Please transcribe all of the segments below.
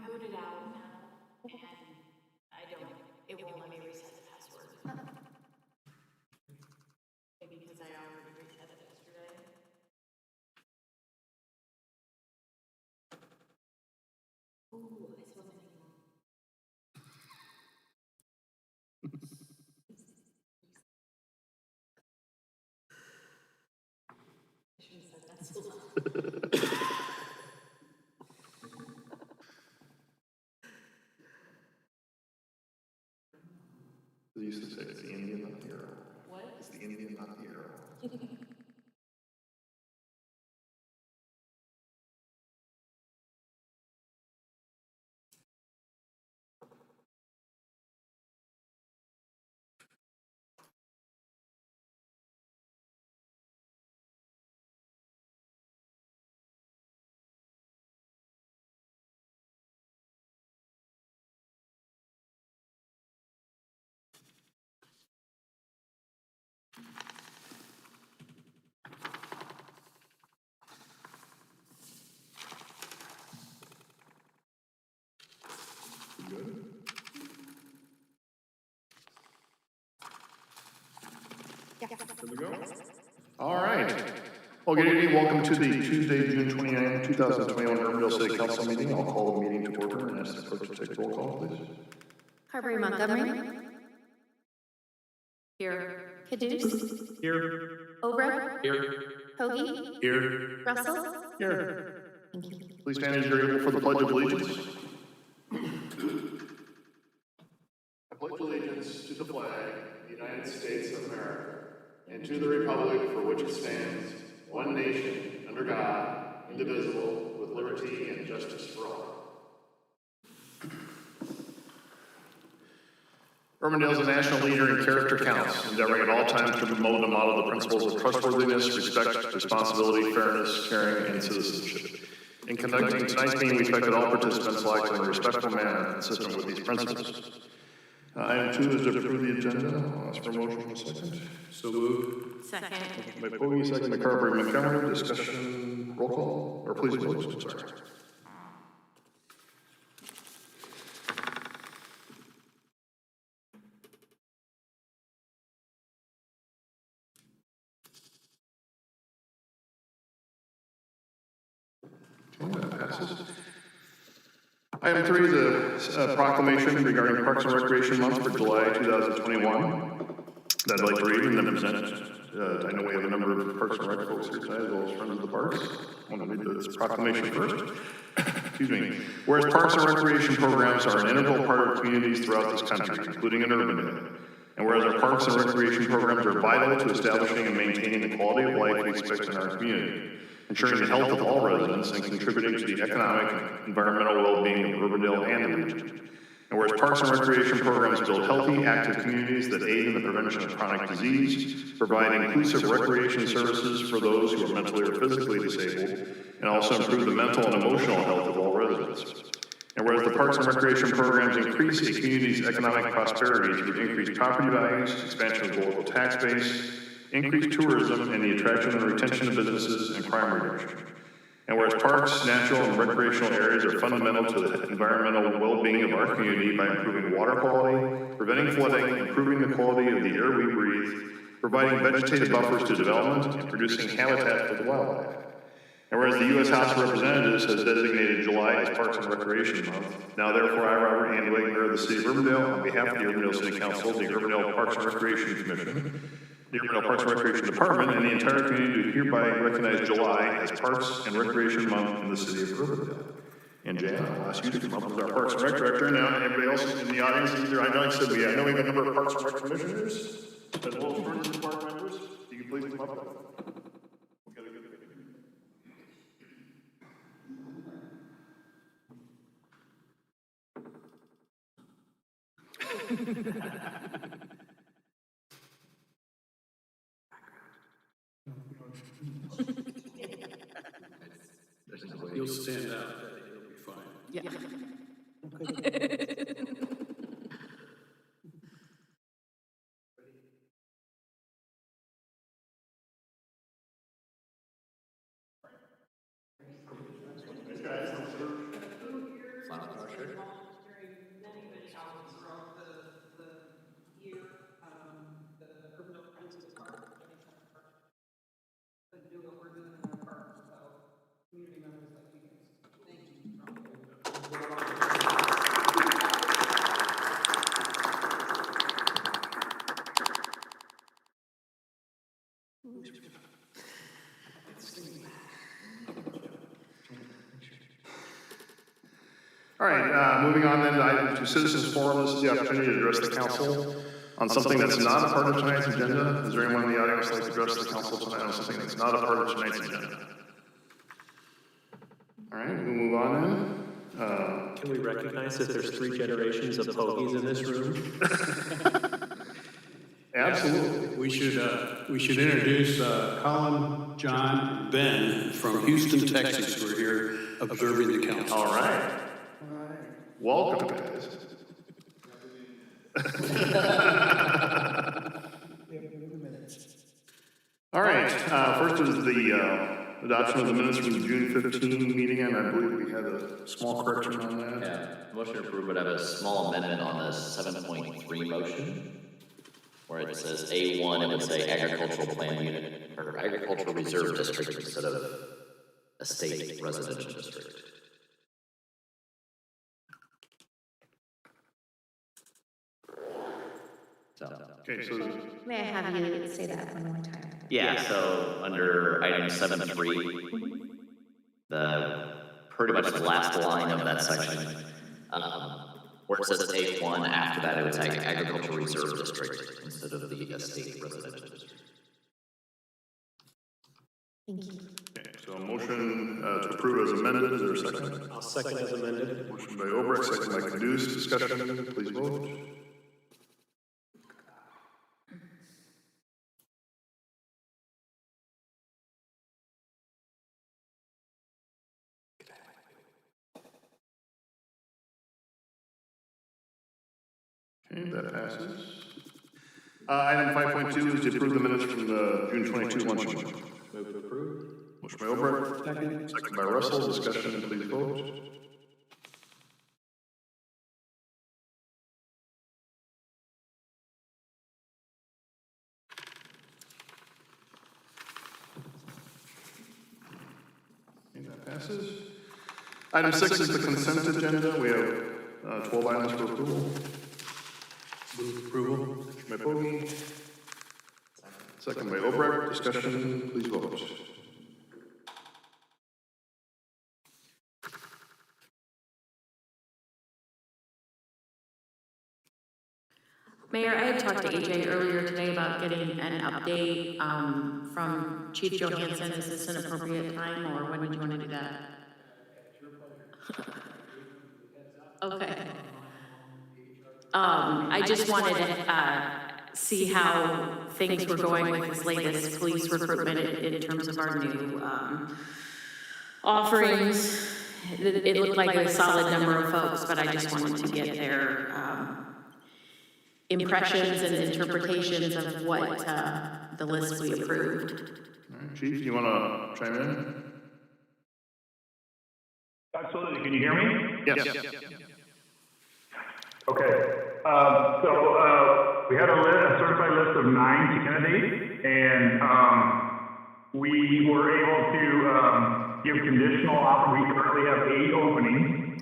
booted out now, and it won't let me reset the password. Maybe because I already reset it yesterday. Ooh, I spelled my name wrong. I should have said that so loud. They used to say it's the Indian, not the arrow. What? It's the Indian, not the arrow. Good. Here we go. All right. Well, good evening. Welcome to the Tuesday, June 29, 2021 Urbandale City Council meeting. I'll call the meeting to order and ask the clerk to take roll call, please. Carberry Montgomery. Here. Caduce. Here. Obra. Here. Hoagie. Here. Russell. Here. Thank you. Please stand as you're able for the Pledge of Allegiance. I pledge allegiance to the flag of the United States of America and to the republic for which it stands, one nation, under God, indivisible, with liberty and justice for all. Urbandale is a national leader in character counts, endeavoring at all times to promote and model the principles of trustworthiness, respect, responsibility, fairness, caring, and citizenship. In conducting tonight's meeting, we expect that all participants will act in a respectful manner consistent with these principles. Item 2 is to approve the agenda. I'll ask for a motion in a second. So moved. Second. By Pogge, second by Carberry Montgomery. Discussion, roll call, or please vote. Sorry. Okay, that passes. Item 3 is a proclamation regarding Parks and Recreation Month for July 2021. That I'd like to read and then present. I know we have a number of Parks and Rec folks here tonight, as well as Friends of the Parks. I want to read this proclamation first. Excuse me. Whereas Parks and Recreation programs are an integral part of communities throughout this country, including in Urbandale. And whereas our Parks and Recreation programs are vital to establishing and maintaining the quality of life we expect in our community, ensuring the health of all residents and contributing to the economic and environmental well-being of Urbandale and the region. And whereas Parks and Recreation programs build healthy, active communities that aid in the prevention of chronic disease, provide inclusive recreation services for those who are mentally or physically disabled, and also improve the mental and emotional health of all residents. And whereas the Parks and Recreation programs increase a community's economic prosperity through increased property values, expansion of the local tax base, increased tourism, and the attraction and retention of businesses and crime reduction. And whereas parks, natural, and recreational areas are fundamental to the environmental well-being of our community by improving water quality, preventing flooding, improving the quality of the air we breathe, providing vegetative buffers to development, and producing habitat for the wildlife. And whereas the U.S. House of Representatives has designated July as Parks and Recreation Month, now therefore I, Robert Andway, Mayor of the City of Urbandale, on behalf of the Urbandale City Council, the Urbandale Parks and Recreation Commission, the Urbandale Parks and Recreation Department, and the entire community do hereby recognize July as Parks and Recreation Month in the City of Urbandale. And Jan, I'll ask you to come up as our Parks and Rec Director now, and everybody else in the audience, either I know I said I know we have a number of Parks and Rec Commissioners, as well as Friends and Park members. You can please come up. We'll get a good picture. You'll stand out. It'll be fine. Yeah. Flower All right, moving on then to item 2, citizens forum. This is the opportunity to address the council on something that's not a part of tonight's agenda. Is there anyone in the audience like to address the council tonight on something that's not a part of tonight's agenda? All right, we'll move on then. Can we recognize that there's 3 generations of pogies in this room? Absolutely. We should introduce Colin, John, Ben from Houston, Texas, who are here observing the council. All right. Welcome, guys. All right, first is the adoption of the minutes from the June 15 meeting, and I believe we had a small correction on that. Yeah, motion approved, but I have a small amendment on the 7.3 motion, where it says A1, it would say agricultural plan unit, or agricultural reserve district instead of estate residential district. So, Okay, so May I have you say that one more time? yeah, so under item 7.3, pretty much the last line of that section, where it says A1, after that it would say agricultural reserve district instead of the estate residential district. Thank you. okay, so a motion to approve as amended. Is there a second? I'll second as amended. Motion by Obrecht, second by Caduce. Discussion, please vote. Okay, that passes. Item 5.2 is to approve the minutes from the June 22 luncheon. Move to approve. Motion by Obrecht, second by Russell. Discussion, please vote. Okay, that passes. Item 6 is the consent agenda. We have 12 items for approval. Move approval. Motion by Bogey. Second by Obrecht. Discussion, please vote. Mayor, I had talked to AJ earlier today about getting an update from Chief Johansson. Is this an appropriate time, or when would you want to do that? Okay. I just wanted to see how things were going with this latest police recruitment in terms of our new offerings. It looked like a solid number of folks, but I just wanted to get their impressions and interpretations of what the list we approved. All right, Chief, you want to chime in? Absolutely. Can you hear me? Yes. Okay. We had a certified list of 9 candidates, and we were able to give conditional offers. We currently have 8 openings.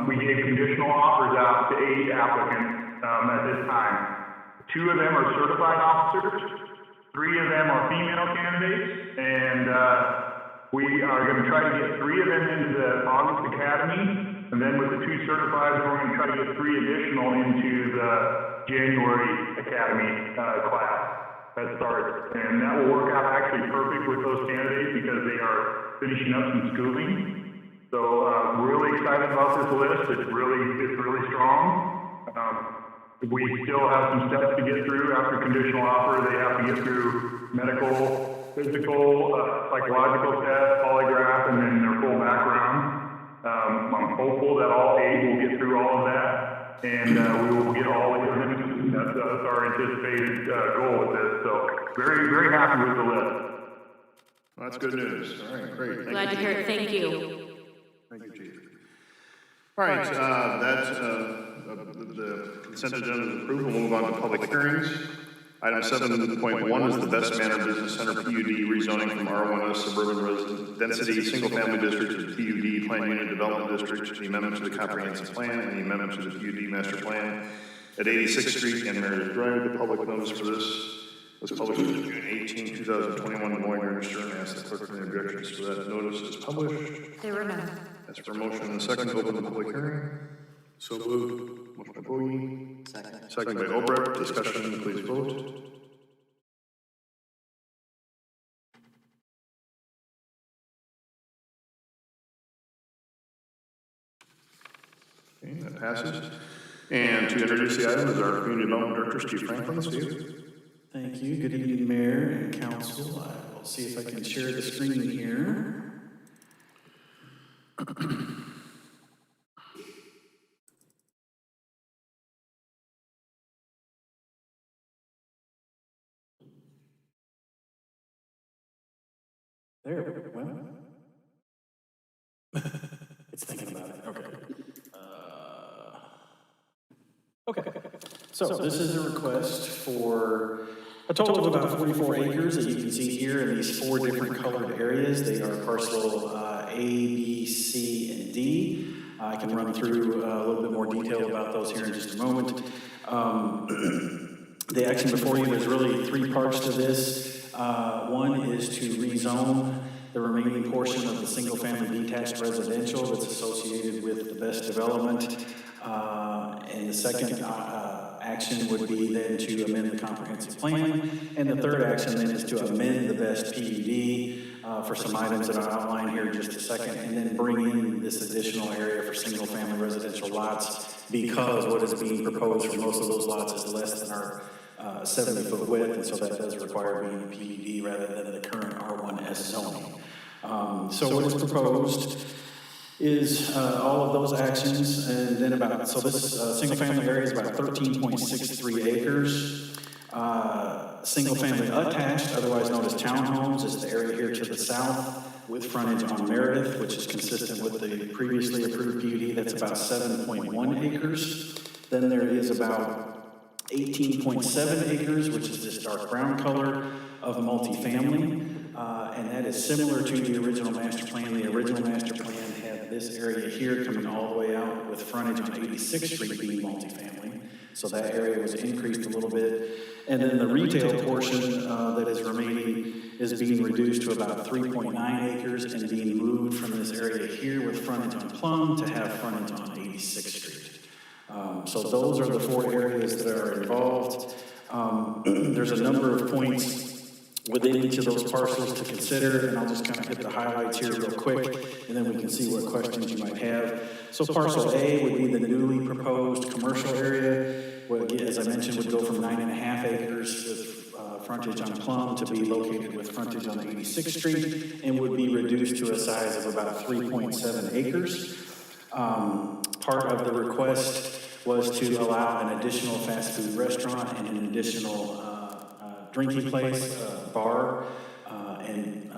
We gave conditional offers out to 8 applicants at this time. 2 of them are certified officers. 3 of them are female candidates, and we are going to try to get 3 of them into the August Academy. And then with the 2 certified, we're going to try to get 3 additional into the January Academy class that starts. And that will work out actually perfect with those candidates because they are finishing up some schooling. So really excited about this list. It's really strong. We still have some steps to get through after conditional offer. They have to get through medical, physical, psychological tests, polygraph, and then their full background. I'm hopeful that all 8 will get through all of that, and we will get all of them. That's our anticipated goal with this. So very, very happy with the list. Well, that's good news. All right, great. Glad to hear it. Thank you. Thank you, Chief. All right, the consent agenda is approved. We'll move on to public hearings. Item 7.1 is the Best Manor Business Center PUD rezoning from R1S Suburban Resident Density Single Family District to PUD Plan Unit Development District, the amendment to the Comprehensive Plan, and the amendment to the PUD Master Plan at 86th Street and Meredith Drive. The public notice for this was published on June 18, 2021, in the Morning Register, and asked the clerk for any objections to that notice is published. There were none. That's for motion and a second to open the public hearing. So moved. Motion by Bogie, Second. second by Obrecht. Discussion, please vote. Okay, that passes. And to introduce the item is our Community Development Director, Steve Franklin. Steve? Thank you. Good evening, Mayor and Council. I will see if I can share the screen here. There, well. It's thinking about it, okay. Okay, so this is a request for a total of about 44 acres that you can see here in these 4 different colored areas. They are parcel A, B, C, and D. I can run through a little bit more detail about those here in just a moment. The action before you, there's really 3 parts to this. One is to rezone the remaining portion of the single-family detached residential that's associated with the best development. And the second action would be then to amend the comprehensive plan. And the third action then is to amend the best PUD for some items that I'll outline here in just a second, and then bring in this additional area for single-family residential lots, because what is being proposed for most of those lots is less than our 70-foot width, and so that does require being a PUD rather than the current R1S zoning. So what is proposed is all of those actions, and then about, so this single-family area is about 13.63 acres. Single-family attached, otherwise known as townhomes, is the area here to the south with frontage on Meredith, which is consistent with the previously approved PUD. That's about 7.1 acres. Then there is about 18.7 acres, which is this dark brown color, of multifamily. And that is similar to the original master plan. The original master plan had this area here coming all the way out with frontage on 86th Street being multifamily. So that area was increased a little bit. And then the retail portion that is remaining is being reduced to about 3.9 acres and being moved from this area here with frontage on Plum to have frontage on 86th Street. So those are the 4 areas that are involved. There's a number of points within each of those parcels to consider, and I'll just kind of hit the highlights here real quick, and then we can see what questions you might have. So parcel A would be the newly proposed commercial area, which, as I mentioned, would go from 9.5 acres with frontage on Plum to be located with frontage on 86th Street, and would be reduced to a size of about 3.7 acres. Part of the request was to allow an additional fast food restaurant and an additional drinking place, bar, and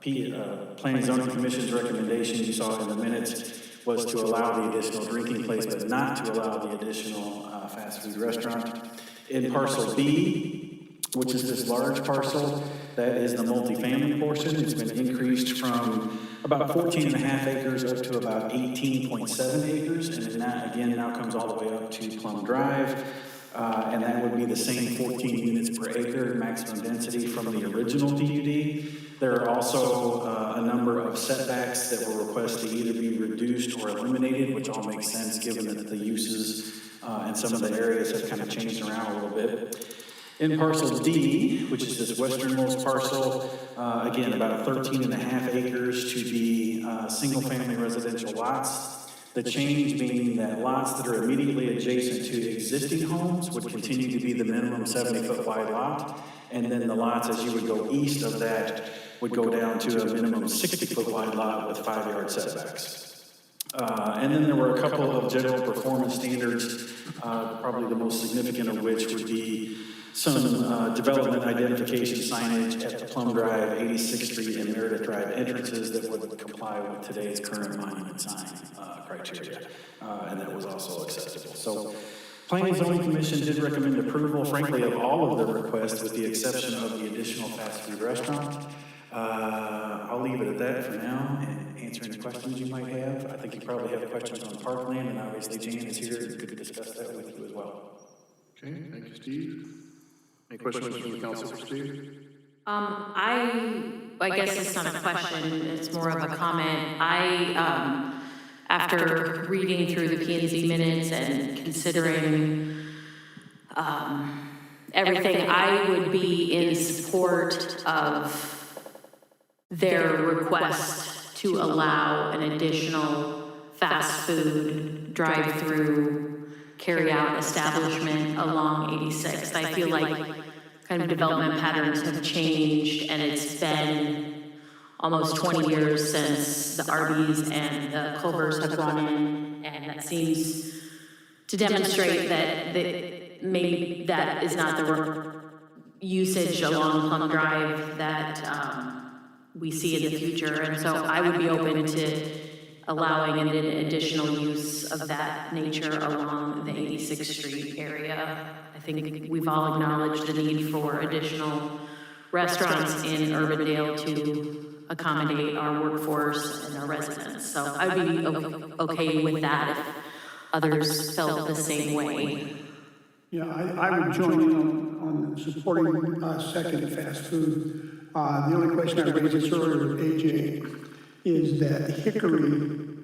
Planning and Zoning Commission's recommendation, you saw in the minutes, was to allow the additional drinking place, but not to allow the additional fast food restaurant. In parcel B, which is this large parcel, that is the multifamily portion. It's been increased from about 14.5 acres up to about 18.7 acres, and then that again now comes all the way up to Plum Drive. And that would be the same 14 units per acre maximum density from the original PUD. There are also a number of setbacks that were requested to either be reduced or eliminated, which all makes sense given that the uses and some of the areas have kind of changed around a little bit. In parcel D, which is this westernmost parcel, again, about 13.5 acres to be single-family residential lots. The change being that lots that are immediately adjacent to existing homes would continue to be the minimum 70-foot wide lot, and then the lots as you would go east of that would go down to a minimum 60-foot wide lot with 5-yard setbacks. And then there were a couple of general performance standards, probably the most significant of which would be some development identification signage at the Plum Drive, 86th Street, and Meredith Drive entrances that would comply with today's current monument sign criteria, and that was also acceptable. So, Planning and Zoning Commission did recommend approval, frankly, of all of the requests with the exception of the additional fast food restaurant. I'll leave it at that for now and answer any questions you might have. I think you probably have questions on parkland, and obviously Jan is here and could discuss that with you as well. Okay, thank you, Steve. Any questions from the council for Steve? I guess it's not a question, it's more of a comment. after reading through the P&Z minutes and considering everything, I would be in support of their request to allow an additional fast food drive-through carry-out establishment along 86th. I feel like kind of development patterns have changed, and it's been almost 20 years since the Arby's and the Culvers have gone in, and that seems to demonstrate that maybe that is not the usage along Plum Drive that we see in the future. And so I would be open to allowing an additional use of that nature along the 86th Street area. I think we've all acknowledged the need for additional restaurants in Urbandale to accommodate our workforce and our residents. So I'd be okay with that if others felt the same way. Yeah, I would join in on supporting second fast food. The only question I raised this earlier with AJ is that Hickory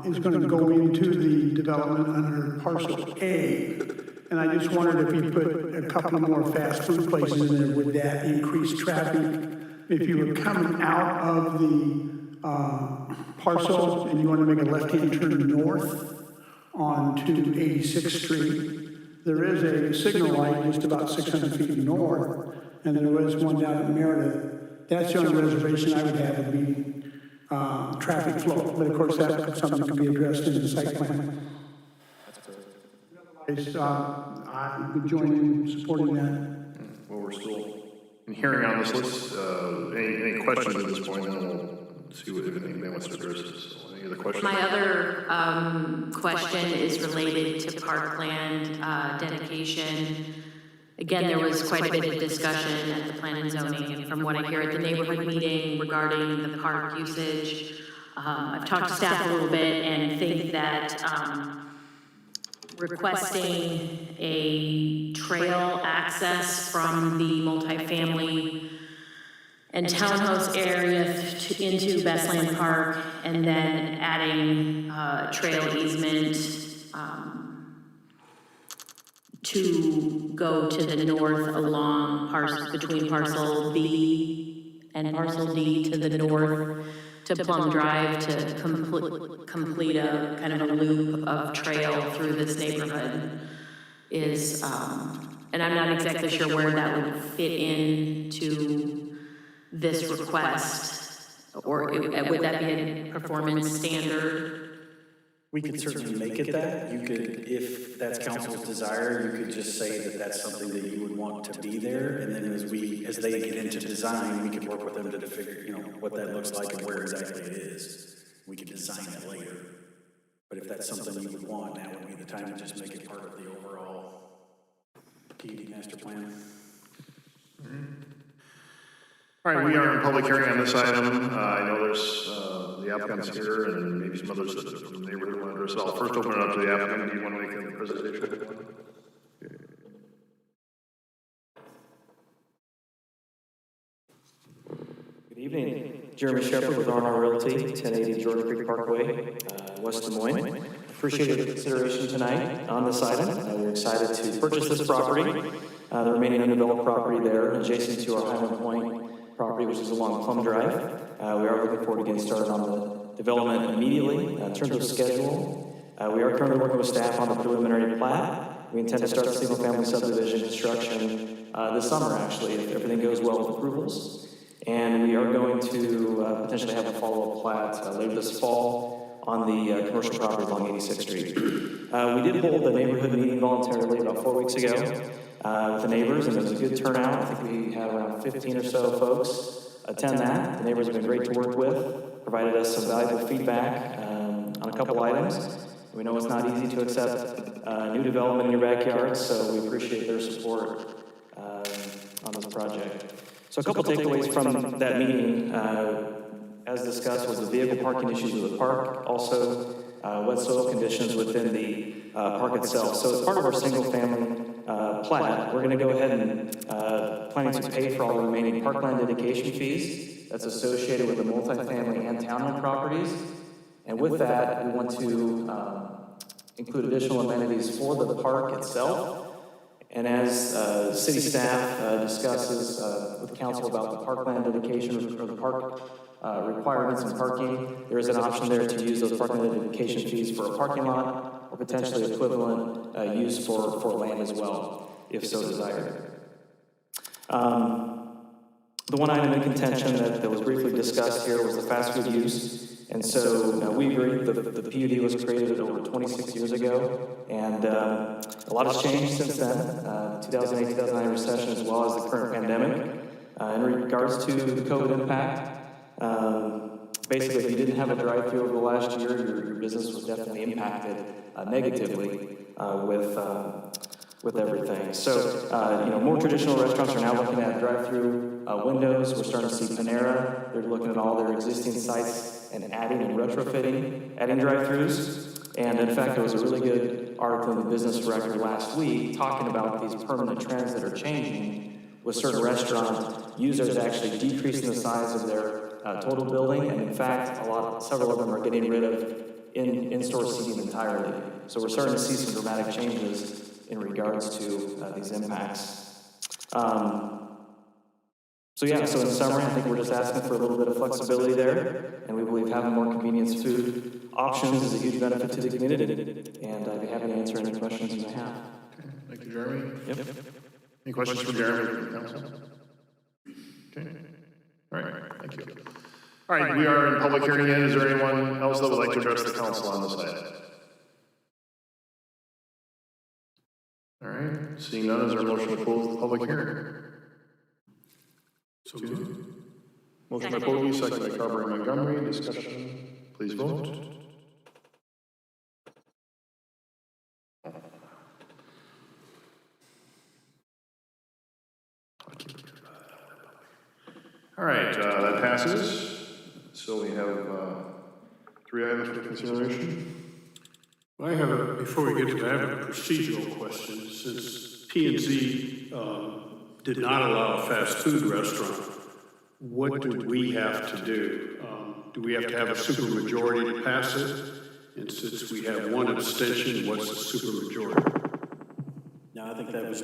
is going to go into the development under parcel A. And I just wondered if you put a couple more fast food places in there, would that increase traffic? If you were coming out of the parcel and you want to make a left-hand turn north onto 86th Street, there is a signal light just about 600 feet north, and there was one down at Meredith. That's the only reservation I would have would be traffic flow, but of course that's something that can be addressed in the site plan. I would join in supporting that. Well, we're still hearing on this list. Any questions at this point? Then we'll see if anybody wants to address this. So any other questions? My other question is related to parkland dedication. Again, there was quite a bit of discussion at the plan and zoning, and from what I hear at the neighborhood meeting regarding the park usage, I've talked to staff a little bit and think that requesting a trail access from the multifamily and townhouse area into Bestland Park, and then adding trail easement to go to the north along between parcel B and parcel D to the north to Plum Drive to complete a kind of a loop of trail through this neighborhood is, and I'm not exactly sure where that would fit into this request, or would that be a performance standard? We could certainly make it that. You could, if that's council's desire, you could just say that that's something that you would want to be there. And then as they get into design, we could work with them to figure, what that looks like and where exactly it is. We could design it later. But if that's something you would want, now would be the time to just make it part of the overall PUD master plan. All right, we are in public hearing on this item. I know there's the applicants here and maybe some others that from the neighborhood want to address it. I'll first open it up to the applicant. Do you want to make a presentation? Good evening. Jeremy Shepard with R&R Realty, 1080 Jordan Creek Parkway, West Des Moines. Appreciate your consideration tonight on this item. We're excited to purchase this property, the remaining undeveloped property there adjacent to our Highland Point property, which is along Plum Drive. We are looking forward to getting started on the development immediately. In terms of schedule, we are currently working with staff on the preliminary plat. We intend to start the single-family subdivision construction this summer, actually, if everything goes well with approvals. And we are going to potentially have a follow-up plat later this fall on the commercial property along 86th Street. We did hold the neighborhood meeting voluntarily about 4 weeks ago with the neighbors, and it was a good turnout. I think we had around 15 or so folks attend that. The neighbors have been great to work with, provided us some valuable feedback on a couple items. We know it's not easy to accept new development in your backyard, so we appreciate their support on this project. So a couple takeaways from that meeting, as discussed, was the vehicle parking issues of the park, also wet soil conditions within the park itself. So as part of our single-family plat, we're going to go ahead and planning to pay for all the remaining parkland dedication fees that's associated with the multifamily and townhome properties. And with that, we want to include additional amenities for the park itself. And as city staff discusses with the council about the parkland dedication or the park requirements and parking, there is an option there to use those parkland dedication fees for a parking lot or potentially equivalent use for land as well, if so desired. The one item in contention that was briefly discussed here was the fast food use. And so we agree the PUD was created over 26 years ago, and a lot has changed since then, 2008-2009 recession as well as the current pandemic. In regards to the COVID impact, basically if you didn't have a drive-through over the last year, your business was definitely impacted negatively with everything. So, more traditional restaurants are now looking at drive-through windows. We're starting to see Panera. They're looking at all their existing sites and adding and retrofitting, adding drive-throughs. And in fact, there was a really good article in the Business Record last week talking about these permanent trends that are changing with certain restaurant users actually decreasing the size of their total building. And in fact, several of them are getting rid of in-store seating entirely. So we're starting to see some dramatic changes in regards to these impacts. So in summary, I think we're just asking for a little bit of flexibility there, and we believe having more convenience food options is a huge benefit to the community. And I'd be happy to answer any questions you may have. Okay, thank you, Jeremy. Yep. Any questions for Jeremy from the council? Okay, all right, thank you. All right, we are in public hearing again. Is there anyone else that would like to address the council on this item? All right, seeing none, is there a motion to close the public hearing? So moved. Motion by Poggi, second by Carver and Montgomery. Discussion, please vote. All right, that passes. So we have 3 items for consideration. Well, before we get to that, I have a procedural question. Since P&Z did not allow a fast food restaurant, what do we have to do? Do we have to have a supermajority to pass it? And since we have one abstention, what's the supermajority? No, I think that was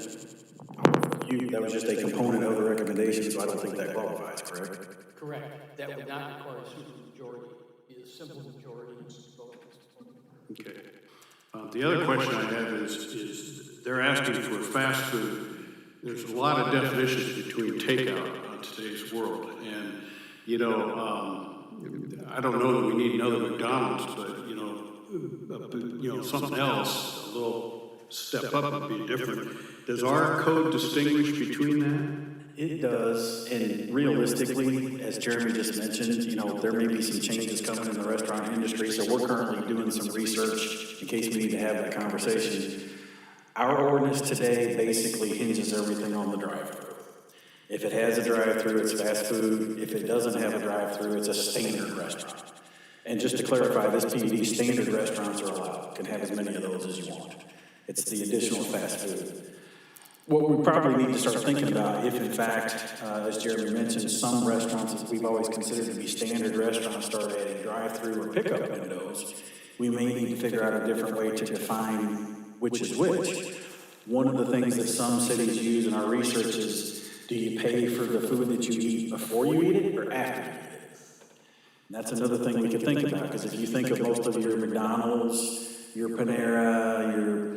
just a component of the recommendation, so I don't think that qualifies, correct? Correct. That would not require a supermajority. It is a simple majority. Okay. The other question I have is they're asking for fast food. There's a lot of definitions between takeout on today's world, and I don't know that we need another McDonald's, but something else, a little step up would be different. Does our code distinguish between that? It does, and realistically, as Jeremy just mentioned, there may be some changes coming in the restaurant industry, so we're currently doing some research in case we need to have that conversation. Our ordinance today basically hinges everything on the drive-through. If it has a drive-through, it's fast food. If it doesn't have a drive-through, it's a standard restaurant. And just to clarify, this PUD, standard restaurants are allowed. You can have as many of those as you want. It's the additional fast food. What we probably need to start thinking about, if in fact, as Jeremy mentioned, some restaurants that we've always considered to be standard restaurants start adding drive-through or pickup windows, we may need to figure out a different way to define which is which. One of the things that some cities use in our research is, do you pay for the food that you eat before you eat it or after you eat it? And that's another thing we could think about, because if you think of most of your McDonald's, your Panera, your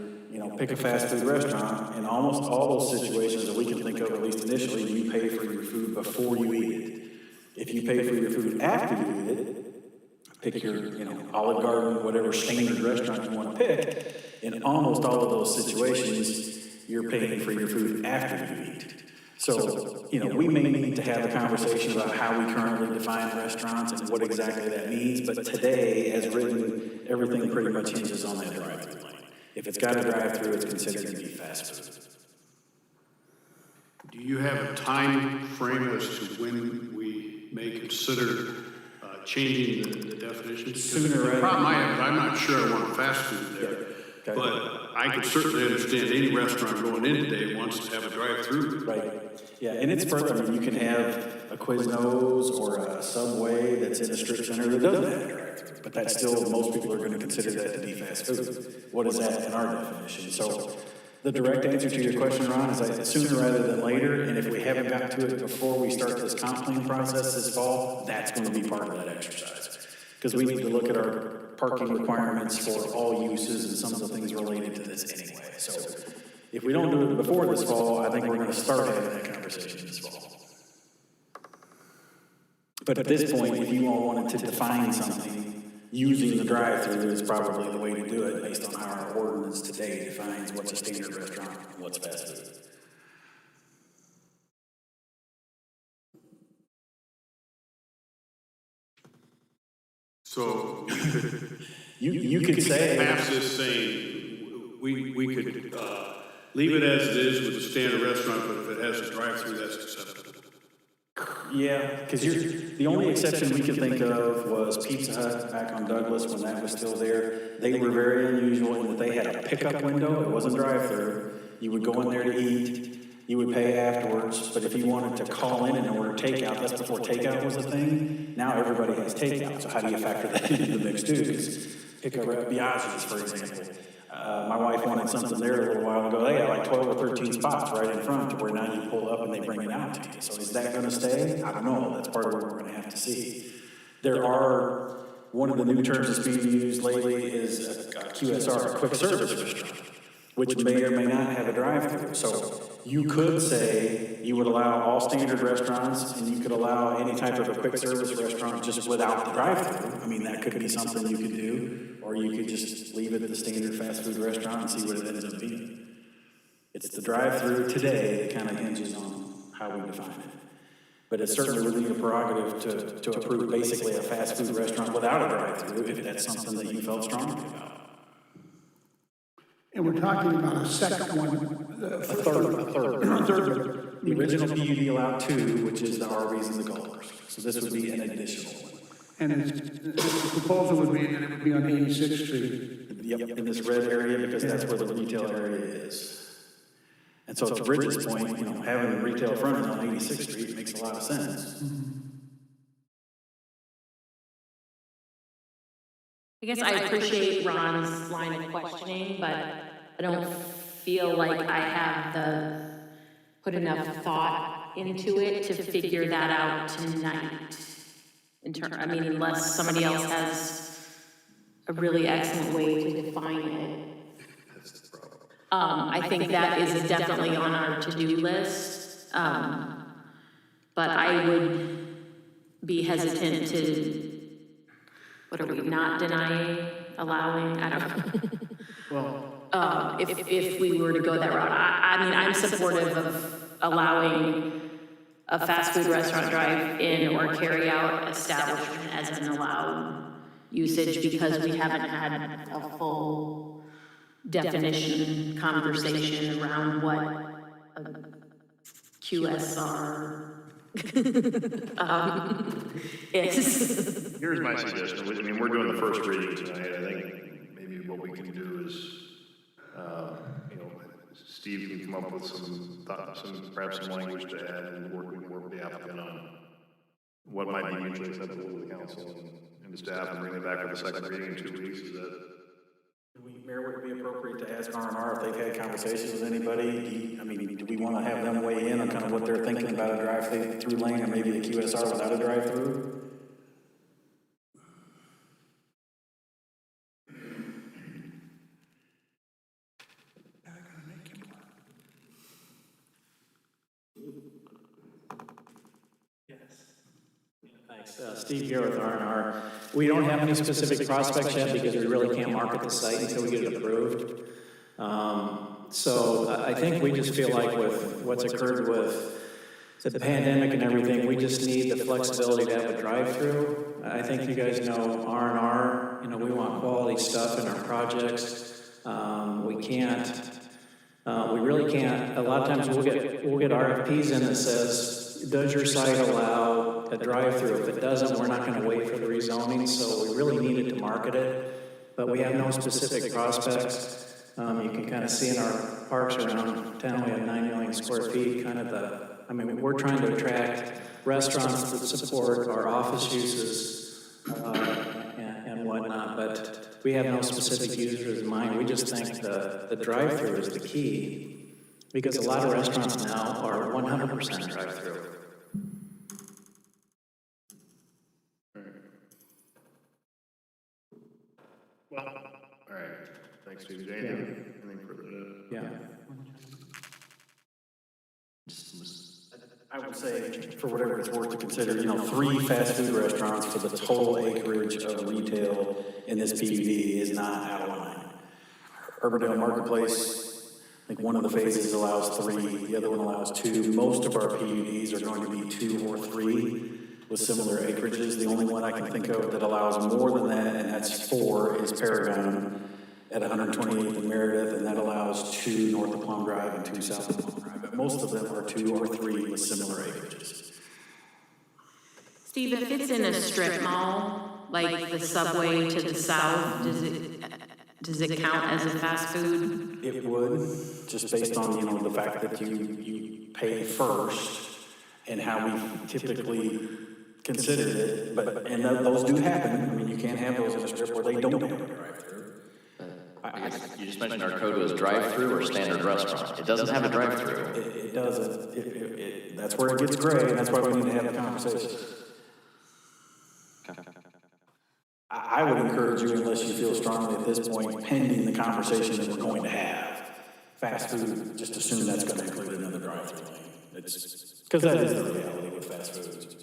pick a fast food restaurant, in almost all those situations that we can think of, at least initially, you pay for your food before you eat it. If you pay for your food after you eat it, pick your, Olive Garden, whatever standard restaurant you want to pick, in almost all of those situations, you're paying for your food after you eat. So, we may need to have a conversation about how we currently define restaurants and what exactly that means, but today, as written, everything pretty much hinges on that drive-through lane. If it's got a drive-through, it's considered to be fast food. Do you have a time frame as to when we may consider changing the definition? Sooner rather The problem I have is I'm not sure I want fast food there, Okay. but I could certainly understand any restaurant going in today wants to have a drive-through. Right, yeah, and it's further, I mean, you can have a Quiznos or a Subway that's in a strip center that doesn't have a drive-through, but that's still, most people are gonna consider that to be fast food. What is that in our definition? So, the direct answer to your question, Ron, is sooner rather than later, and if we haven't got to it before we start this comp plan process this fall, that's gonna be part of that exercise. Because we need to look at our parking requirements for all uses and some of the things related to this anyway. So if we don't do it before this fall, I think we're gonna start having that conversation this fall. But at this point, if you all wanted to define something using the drive-through is probably the way to do it based on how our ordinance today defines what's a standard restaurant and what's fast food. So You could say, pass this saying, we could leave it as it is with a standard restaurant, but if it has a drive-through, that's acceptable. yeah, because the only exception we could think of was Pizza Hut back on Douglas when that was still there. They were very unusual in that they had a pickup window. It wasn't drive-through. You would go in there to eat. You would pay afterwards, but if you wanted to call in and order takeout, that's before takeout was a thing. Now everybody has takeout, so how do you factor that into the mix too? Because pick up Biaggi's, for example. My wife wanted something there a little while ago. They had like 12 or 13 spots right in front to where now you pull up and they bring it out to you. So is that going to stay? I don't know. That's part of what we're going to have to see. There are, one of the new terms that's being used lately is a QSR, a quick service restaurant, which may or may not have a drive-through. So you could say you would allow all standard restaurants and you could allow any type of a quick service restaurant just without the drive-through. I mean, that could be something you could do, or you could just leave it at the standard fast food restaurant and see what it ends up being. It's the drive-through today that kind of hinges on how we define it. But it's certainly within your prerogative to approve basically a fast food restaurant without a drive-through if that's something that you felt strongly about. And we're talking about a second one. A third. The original PUD allowed 2, which is the RVs and the golfers. So this would be an additional one. And the proposal would be that it would be on 86th Street. Yep, in this red area, because that's where the retail area is. And so to Bridget's point, you know, having the retail frontage on 86th Street makes a lot of sense. I guess I appreciate Ron's line of questioning, but I don't feel like I have put enough thought into it to figure that out tonight. I mean, unless somebody else has a really excellent way to define it. I think that is definitely on our to-do list. But I would be hesitant to, what are we, not denying, allowing, I don't know. Well, if we were to go that route, I mean, I'm supportive of allowing a fast food restaurant drive-in or carry-out establishment as an allowed usage because we haven't had a full definition conversation around what a QSR is. Here's my suggestion. I mean, we're doing the first reading tonight. I think maybe what we can do is, you know, Steve can come up with perhaps some language to add and work with the applicant on what might be mutually acceptable to the council and the staff and bring it back for the second reading in 2 weeks. Is that? Mayor, would it be appropriate to ask R&R if they've had conversations with anybody? I mean, do we want to have them weigh in on kind of what they're thinking about a drive-through lane or maybe a QSR without a drive-through? Steve here with R&R. We don't have any specific prospects yet because we really can't market the site until we get it approved. So I think we just feel like with what's occurred with the pandemic and everything, we just need the flexibility to have a drive-through. I think you guys know R&R, you know, we want quality stuff in our projects. We really can't, a lot of times we'll get RFPs in that says, does your site allow a drive-through? If it doesn't, we're not going to wait for the rezoning, so we really needed to market it, but we have no specific prospects. You can kind of see in our parks around town, we have 9 million square feet, kind of we're trying to attract restaurants that support our office uses and whatnot, but we have no specific users in mind. We just think the drive-through is the key, because a lot of restaurants now are 100% drive-through. Well, all right, thanks, Steve. Anything further to? Yeah. I would say, for whatever it's worth to consider, 3 fast food restaurants for the total acreage of retail in this PUD is not out of line. Urbandale Marketplace, I think one of the phases allows 3, the other one allows 2. Most of our PUDs are going to be 2 or 3 with similar acreages. The only one I can think of that allows more than that, and that's 4, is Paragon at 128th and Meredith, and that allows 2 north of Plum Drive and 2 south of Plum Drive. But most of them are 2 or 3 with similar acreages. Steve, if it's in a strip mall, like the Subway to the south, does it count as a fast food? It would, just based on, the fact that you pay first and how we typically considered it, and those do happen. I mean, you can't have those in a strip where they don't have a drive-through. You just mentioned our code was drive-through or standard restaurant. It doesn't have a drive-through. It doesn't. That's where it gets gray, and that's why we need to have the conversation. I would encourage you, unless you feel strongly at this point, pending the conversation that we're going to have, fast food, just assume that's going to include another drive-through lane. Because that is the reality with fast food.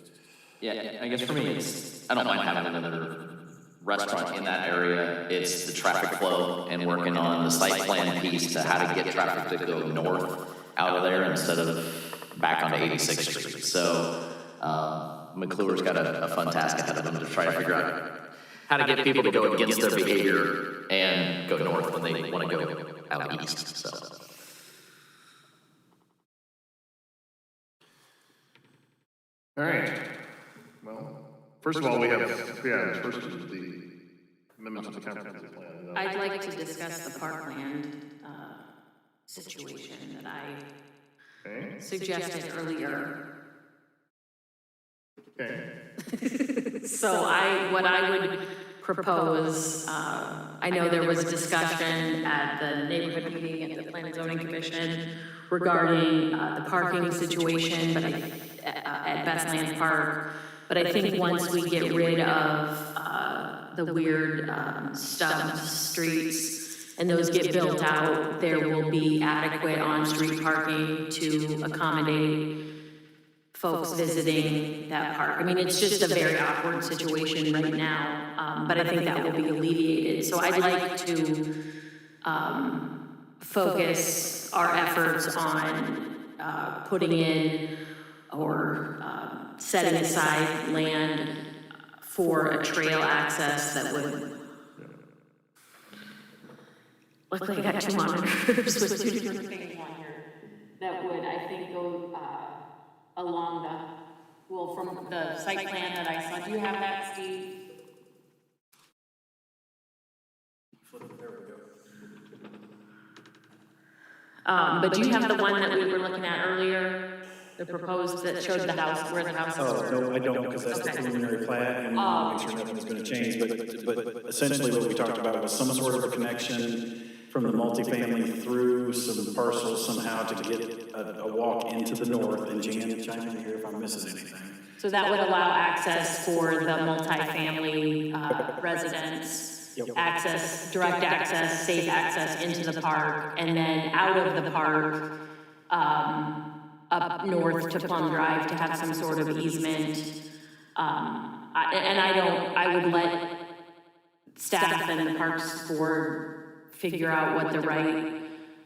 Yeah, I guess for me, I don't mind having another restaurant in that area. It's the traffic flow and working on the site plan piece to how to get traffic to go north out of there instead of back onto 86th Street. So McClure's got a fun task ahead of them to try to figure out how to get people to go against their behavior and go north when they want to go out east. So. All right. Well, first of all, we have, first is the amendments to the comprehensive plan. I'd like to discuss the parkland situation that I suggested earlier. Okay. So what I would propose, I know there was discussion at the neighborhood meeting at the Planning and Zoning Commission regarding the parking situation, but at Bestland Park. But I think once we get rid of the weird stubbed streets and those get built out, there will be adequate on-street parking to accommodate folks visiting that park. I mean, it's just a very awkward situation right now, but I think that will be alleviated. So I'd like to focus our efforts on putting in or setting aside land for a trail access that would, luckily I got 2 monitors with 2 different things on here, that would, I think, go along from the site plan that I saw. Do you have that, Steve? But do you have the one that we were looking at earlier? The proposed that showed the house, where the houses were? No, I don't, because that's the preliminary plat, and we want to make sure nothing's going to change. But essentially what we talked about was some sort of a connection from the multifamily through some parcels somehow to get a walk into the north. And Jan, chime in here if I'm missing anything. So that would allow access for the multifamily residents, access, direct access, safe access into the park, and then out of the park, up north to Plum Drive to have some sort of easement. I would let staff and the Parks Board figure out what the right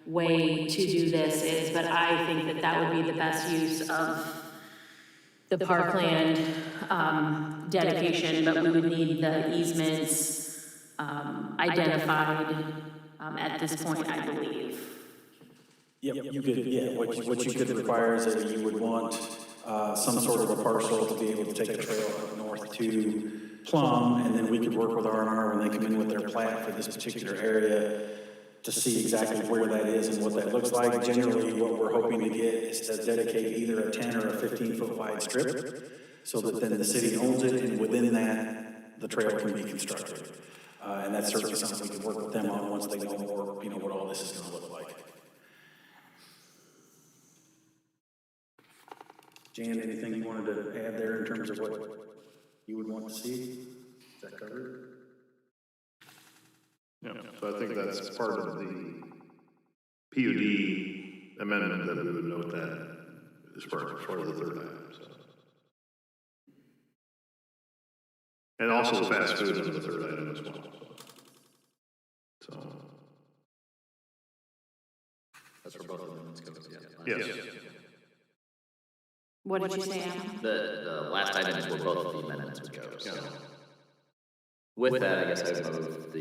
way to do this is, but I think that would be the best use of the parkland dedication, but we would need the easements identified at this point, I believe. Yep, you could, what you could require is that you would want some sort of a parcel to be able to take a trail up north to Plum, and then we could work with R&R when they come in with their plat for this particular area to see exactly where that is and what that looks like. Generally, what we're hoping to get is to dedicate either a 10 or a 15-foot wide strip, so that then the city owns it, and within that, the trail can be constructed. And that's certainly something we can work with them on once they know more, you know, what all this is gonna look like. Jan, anything you wanted to add there in terms of what you would want to see? Is that covered? Yeah, so I think that's part of the PUD amendment that we would note that as part of the third item, so. And also fast food is the third item as well. So. That's where both amendments go, yeah. Yes. What did you say, Adam? The last item is where both of the amendments would go, so. With that, I guess I would move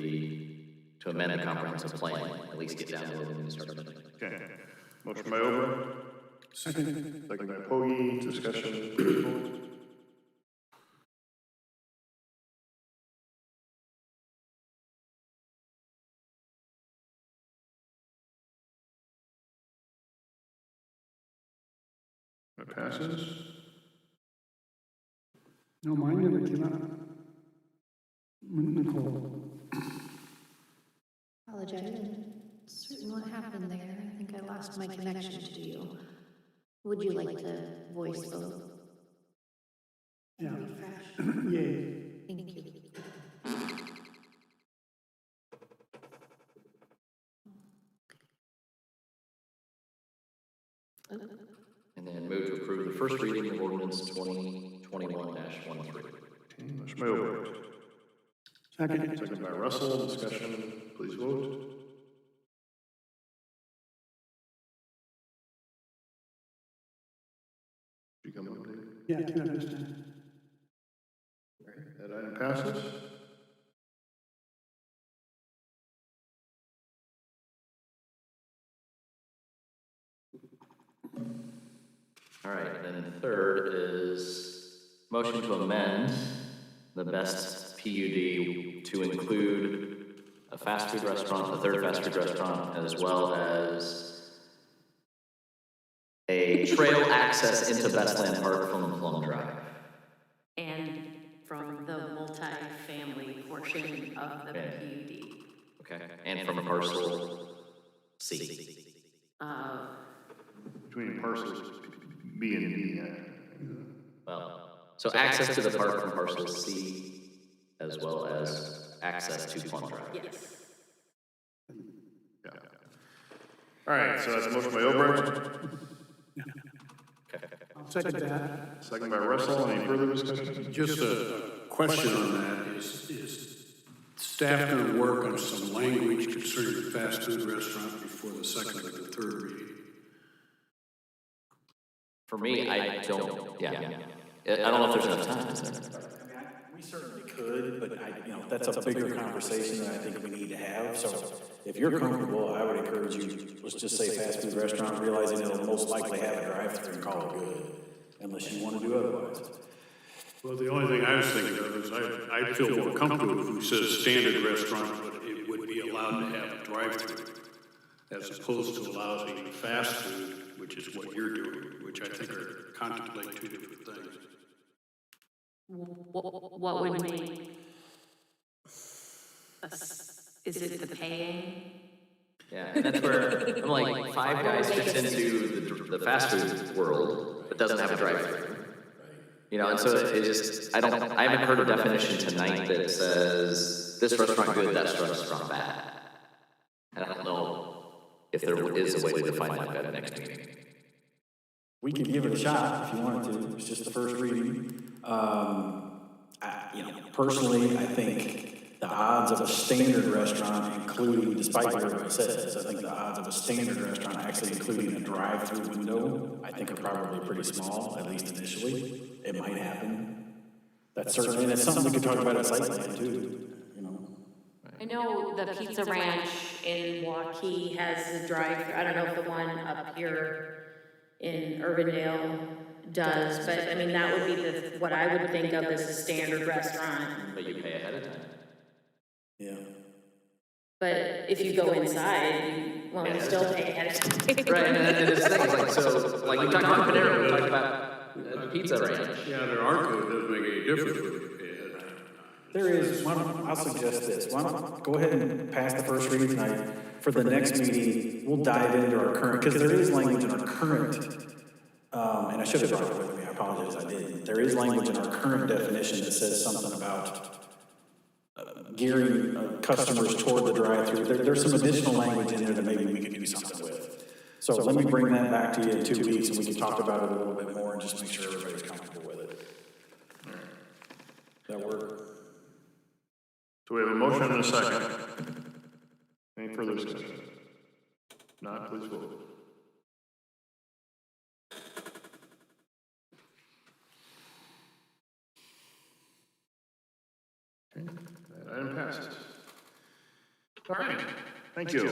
to amend the comprehensive plan, at least get down to where we need to start. Okay. Motion by Ober. Second. Second by Pogge. Discussion. Please vote. It passes. No, mine never came up. Nicole. Apologize, I'm certain what happened there. I think I lost my connection to you. Would you like to voice vote? Yeah. Refresh. Yay. Thank you. And then move to approve the first reading of ordinance 2021-13. Motion by Ober. Second. Second by Russell. Discussion. Please vote. You come up, Dave? Yeah, can understand. That item passes. All right, then third is motion to amend the best PUD to include a fast food restaurant, a third fast food restaurant, as well as a trail access into Bestland Park from Plum Drive. And from the multi-family portion of the PUD. Okay, and from parcel C. Between parcels B and D. Well, so access to the park from parcel C, as well as access to Plum Drive. Yes. Yeah. All right, so that's a motion by Ober. I'll second that. Second by Russell. Any further discussion? Just a question on that, is staff going to work on some language concerning the fast food restaurant before the second or the third reading? For me, I don't, yeah. I don't know if there's enough time, is there? We certainly could, but that's a bigger conversation that I think we need to have. So if you're comfortable, I would encourage you, let's just say fast food restaurant, realizing it'll most likely have a drive-through and call it good, unless you want to do otherwise. Well, the only thing I was thinking of is I'd feel more comfortable if we said standard restaurant, but it would be allowed to have a drive-through, as opposed to allowing fast food, which is what you're doing, which I think are contemplate two different things. What would make, is it the paying? Yeah, and that's where, I'm like, Five Guys fits into the fast food world, but doesn't have a drive-through. You know, and so it just, I haven't heard a definition tonight that says, this restaurant good, that restaurant bad. And I don't know if there is a way to define that at the next meeting. We could give it a shot if you wanted to. It's just the first reading. Personally, I think the odds of a standard restaurant including, despite what everybody says, I think the odds of a standard restaurant actually including a drive-through window, I think are probably pretty small, at least initially. It might happen. That's certainly, and it's something we could talk about at site plan too, you know. I know the Pizza Ranch in Waukee has a drive, I don't know if the one up here in Urbandale does, but I mean, that would be what I would think of as a standard restaurant. But you pay ahead of time. Yeah. But if you go inside, you won't still pay ahead of time. Right, and this thing is like, so, like, we talked about Panera, we talked about Pizza Ranch. Yeah, there are code, doesn't make any difference whether you pay ahead of time. There is, I'll suggest this, why don't, go ahead and pass the first reading tonight. For the next meeting, we'll dive into our current, because there is language in our current, and I should have brought it with me, I apologize, I didn't. There is language in our current definition that says something about gearing customers toward the drive-through. There's some additional language in there that maybe we could do something with. So let me bring that back to you in 2 weeks, and we can talk about it a little bit more and just make sure everybody's comfortable with it. All right. Does that work? So we have a motion and a second. Any further discussion? Not, please vote. Okay, that item passes. All right, thank you.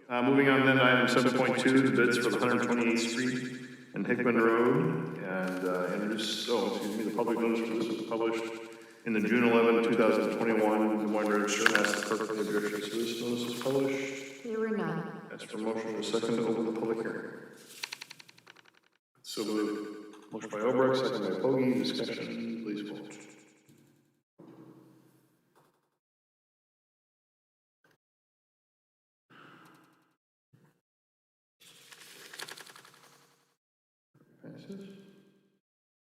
Moving on then, item 7.2, the bids for the 128th Street and Hickman Road. And the public notice for this was published in the June 11, 2021, the one register, and ask the clerk for the objection to this notice is published. There were none. Ask for motion and a second to open the public hearing. So moved. Motion by Obrecht, second by Bogie, discussion, please vote. Passes.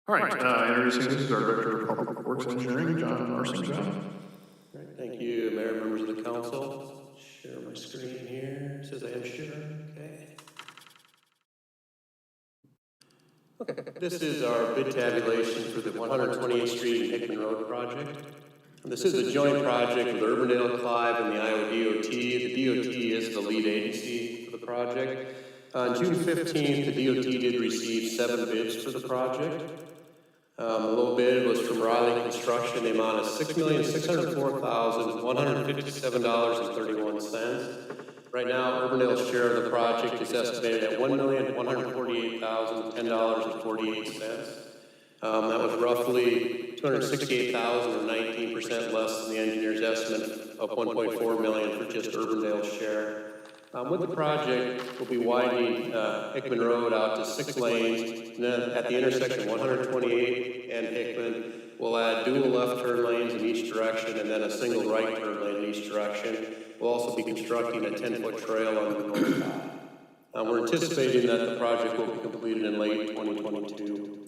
All right, introducing this is our Director of Public Works Engineering, John Larson. John. Great, thank you, Mayor, members of the council. Share my screen here. It says I am sharing, okay. Okay, this is our bid tabulation for the 128th Street and Hickman Road project. And this is a joint project with Urbandale, Clive, and the Iowa DOT. The DOT is the lead agency for the project. On June 15th, the DOT did receive 7 bids for the project. The low bid was from Riley Construction, the amount of $6,604,157.31. Right now, Urbandale's share of the project is estimated at $1,148,010.48. That was roughly $268,000 or 19% less than the engineer's estimate of $1.4 million for just Urbandale's share. With the project, we'll be widening Hickman Road out to 6 lanes, and then at the intersection 128 and Hickman, we'll add dual left turn lanes in each direction and then a single right turn lane in each direction. We'll also be constructing a 10-foot trail on the north side. We're anticipating that the project will be completed in late 2022.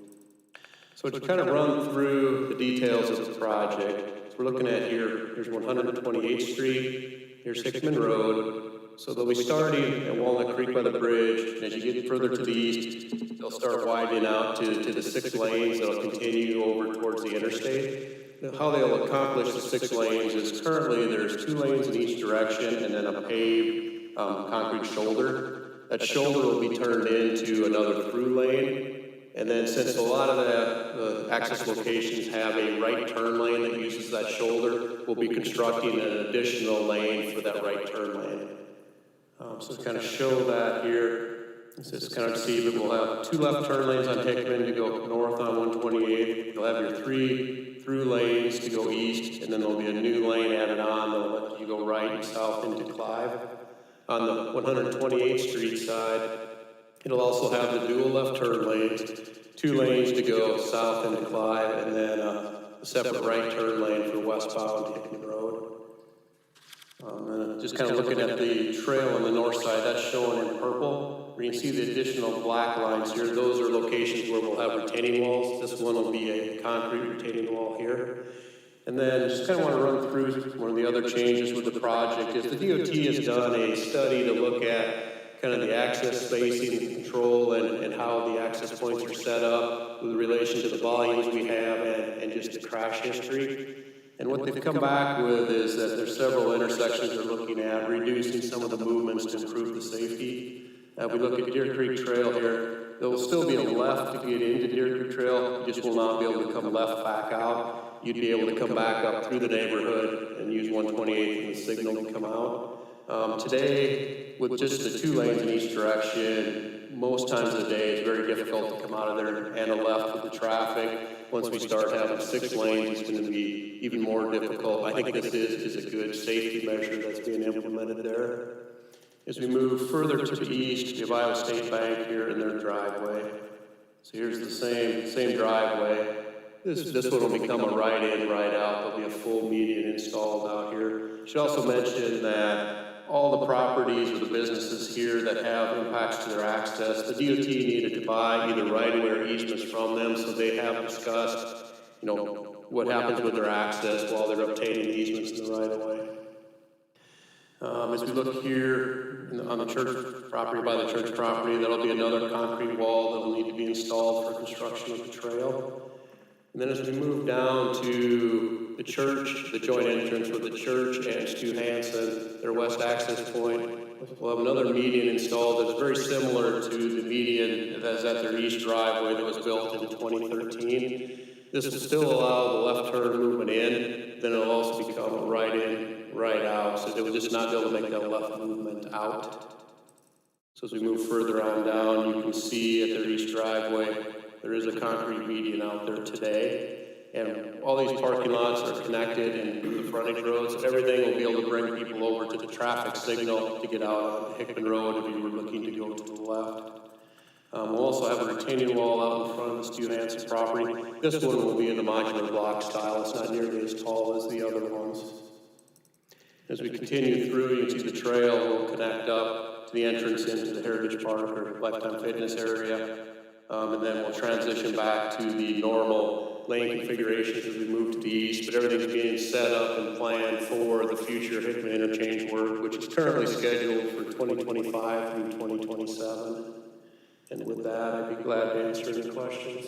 So to kind of run through the details of the project, so we're looking at here's 128th Street, here's Hickman Road. So they'll be starting at Walnut Creek by the bridge, and as you get further to the east, they'll start widening out to the 6 lanes that'll continue over towards the interstate. Now, how they'll accomplish the 6 lanes is currently there's 2 lanes in each direction and then a paved concrete shoulder. That shoulder will be turned into another through lane. And then since a lot of the access locations have a right turn lane that uses that shoulder, we'll be constructing an additional lane for that right turn lane. So to kind of show that here, this is kind of see that we'll have 2 left turn lanes on Hickman to go north on 128. You'll have your 3 through lanes to go east, and then there'll be a new lane added on that'll let you go right and south into Clive. On the 128th Street side, it'll also have the dual left turn lanes, 2 lanes to go south into Clive, and then a separate right turn lane for westbound Hickman Road. And just kind of looking at the trail on the north side, that's shown in purple, where you can see the additional black lines here. Those are locations where we'll have retaining walls. This one will be a concrete retaining wall here. And then just kind of want to run through one of the other changes with the project is the DOT has done a study to look at kind of the access spacing and control and how the access points are set up with relation to the volumes we have and just the crash history. And what they've come back with is that there's several intersections they're looking at, reducing some of the movements to improve the safety. We look at Deer Creek Trail here. There will still be a left to get into Deer Creek Trail. You just will not be able to come left back out. You'd be able to come back up through the neighborhood and use 128 and the signal to come out. Today, with just the 2 lanes in each direction, most times of the day, it's very difficult to come out of there and a left with the traffic. Once we start having 6 lanes, it's going to be even more difficult. I think this is a good safety measure that's being implemented there. As we move further to the east, we have Iowa State Bank here in their driveway. So here's the same driveway. This one will become a right in, right out. There'll be a full median installed out here. Should also mention that all the properties or the businesses here that have impacts to their access, the DOT needed to buy either right-of-way or easements from them, so they have discussed, what happens with their access while they're obtaining the easements in the right-of-way. As we look here on the church property, by the church property, that'll be another concrete wall that'll need to be installed for construction of the trail. And then as we move down to the church, the joint entrance with the church and Stu Hansen, their west access point, we'll have another median installed that's very similar to the median that's at their east driveway that was built in 2013. This will still allow the left turn movement in, then it'll also become a right in, right out, so they will just not be able to make that left movement out. So as we move further on down, you can see at their east driveway, there is a concrete median out there today. And all these parking lots are connected in the frontage roads. Everything will be able to bring people over to the traffic signal to get out on Hickman Road if you were looking to go to the left. We'll also have a retaining wall out in front of the Stu Hansen property. This one will be in the modular block style. It's not nearly as tall as the other ones. As we continue through, you can see the trail will connect up to the entrance into the Heritage Park or Lifetime Fitness area. And then we'll transition back to the normal lane configurations as we move to the east, but everything's being set up and planned for the future Hickman interchange work, which is currently scheduled for 2025 through 2027. And with that, I'd be glad to answer any questions.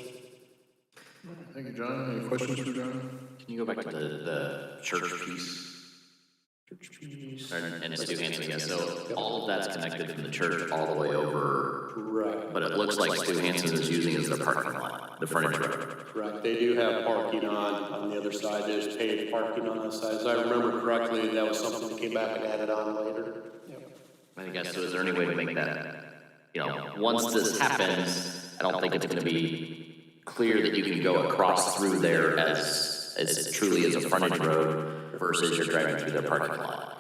Thank you, John. Any questions for John? Can you go back to the church piece? And Stu Hansen again, so all of that's connected from the church all the way over. Correct. But it looks like Stu Hansen is using as their parking lot, the frontage road. Correct. They do have parking on the other side. There's paved parking on the side. As I remember correctly, that was something that came back and added on later. I guess, so is there any way to make that, once this happens, I don't think it's gonna be clear that you can go across through there as truly as a frontage road versus you're driving through their parking lot.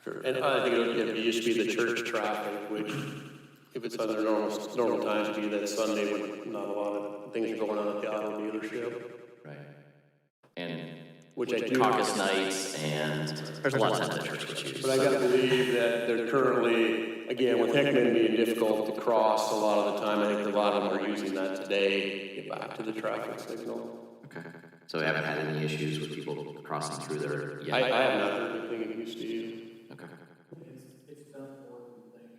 Sure. And I think it used to be the church traffic, which, if it's under normal times, would be that Sunday when not a lot of things are going on at the auto dealership. Right. And which I do. Caucus nights, and there's a lot of times that church gets used. But I gotta believe that they're currently, again, with Hickman being difficult to cross a lot of the time, I think a lot of them are using that today to get back to the traffic signal. Okay. So we haven't had any issues with people crossing through there yet? I have not heard anything in Steve. Okay. It's done more than you think.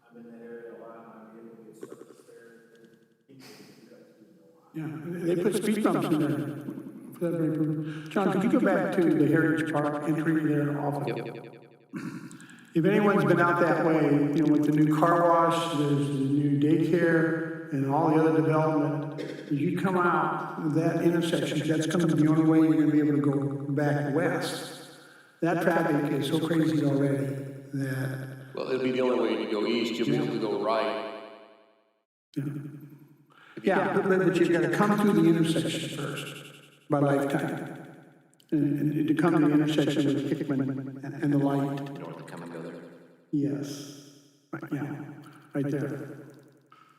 I'm in that area a lot, I'm able to get surface there. Yeah, they put speed bumps in there. For that very purpose. John, could you go back to the Heritage Park entry there off of If anyone's been out that way, with the new car wash, there's the new daycare, and all the other development, as you come out that intersection, that's going to be the only way you're going to be able to go back west. That traffic is so crazy already that... Well, it'll be the only way to go east, you'll be able to go right. Yeah, but you've got to come through the intersection first, by Lifetime. And to come to the intersection with Hickman and the light. You don't want to come and go there? Yes, right, yeah, right there.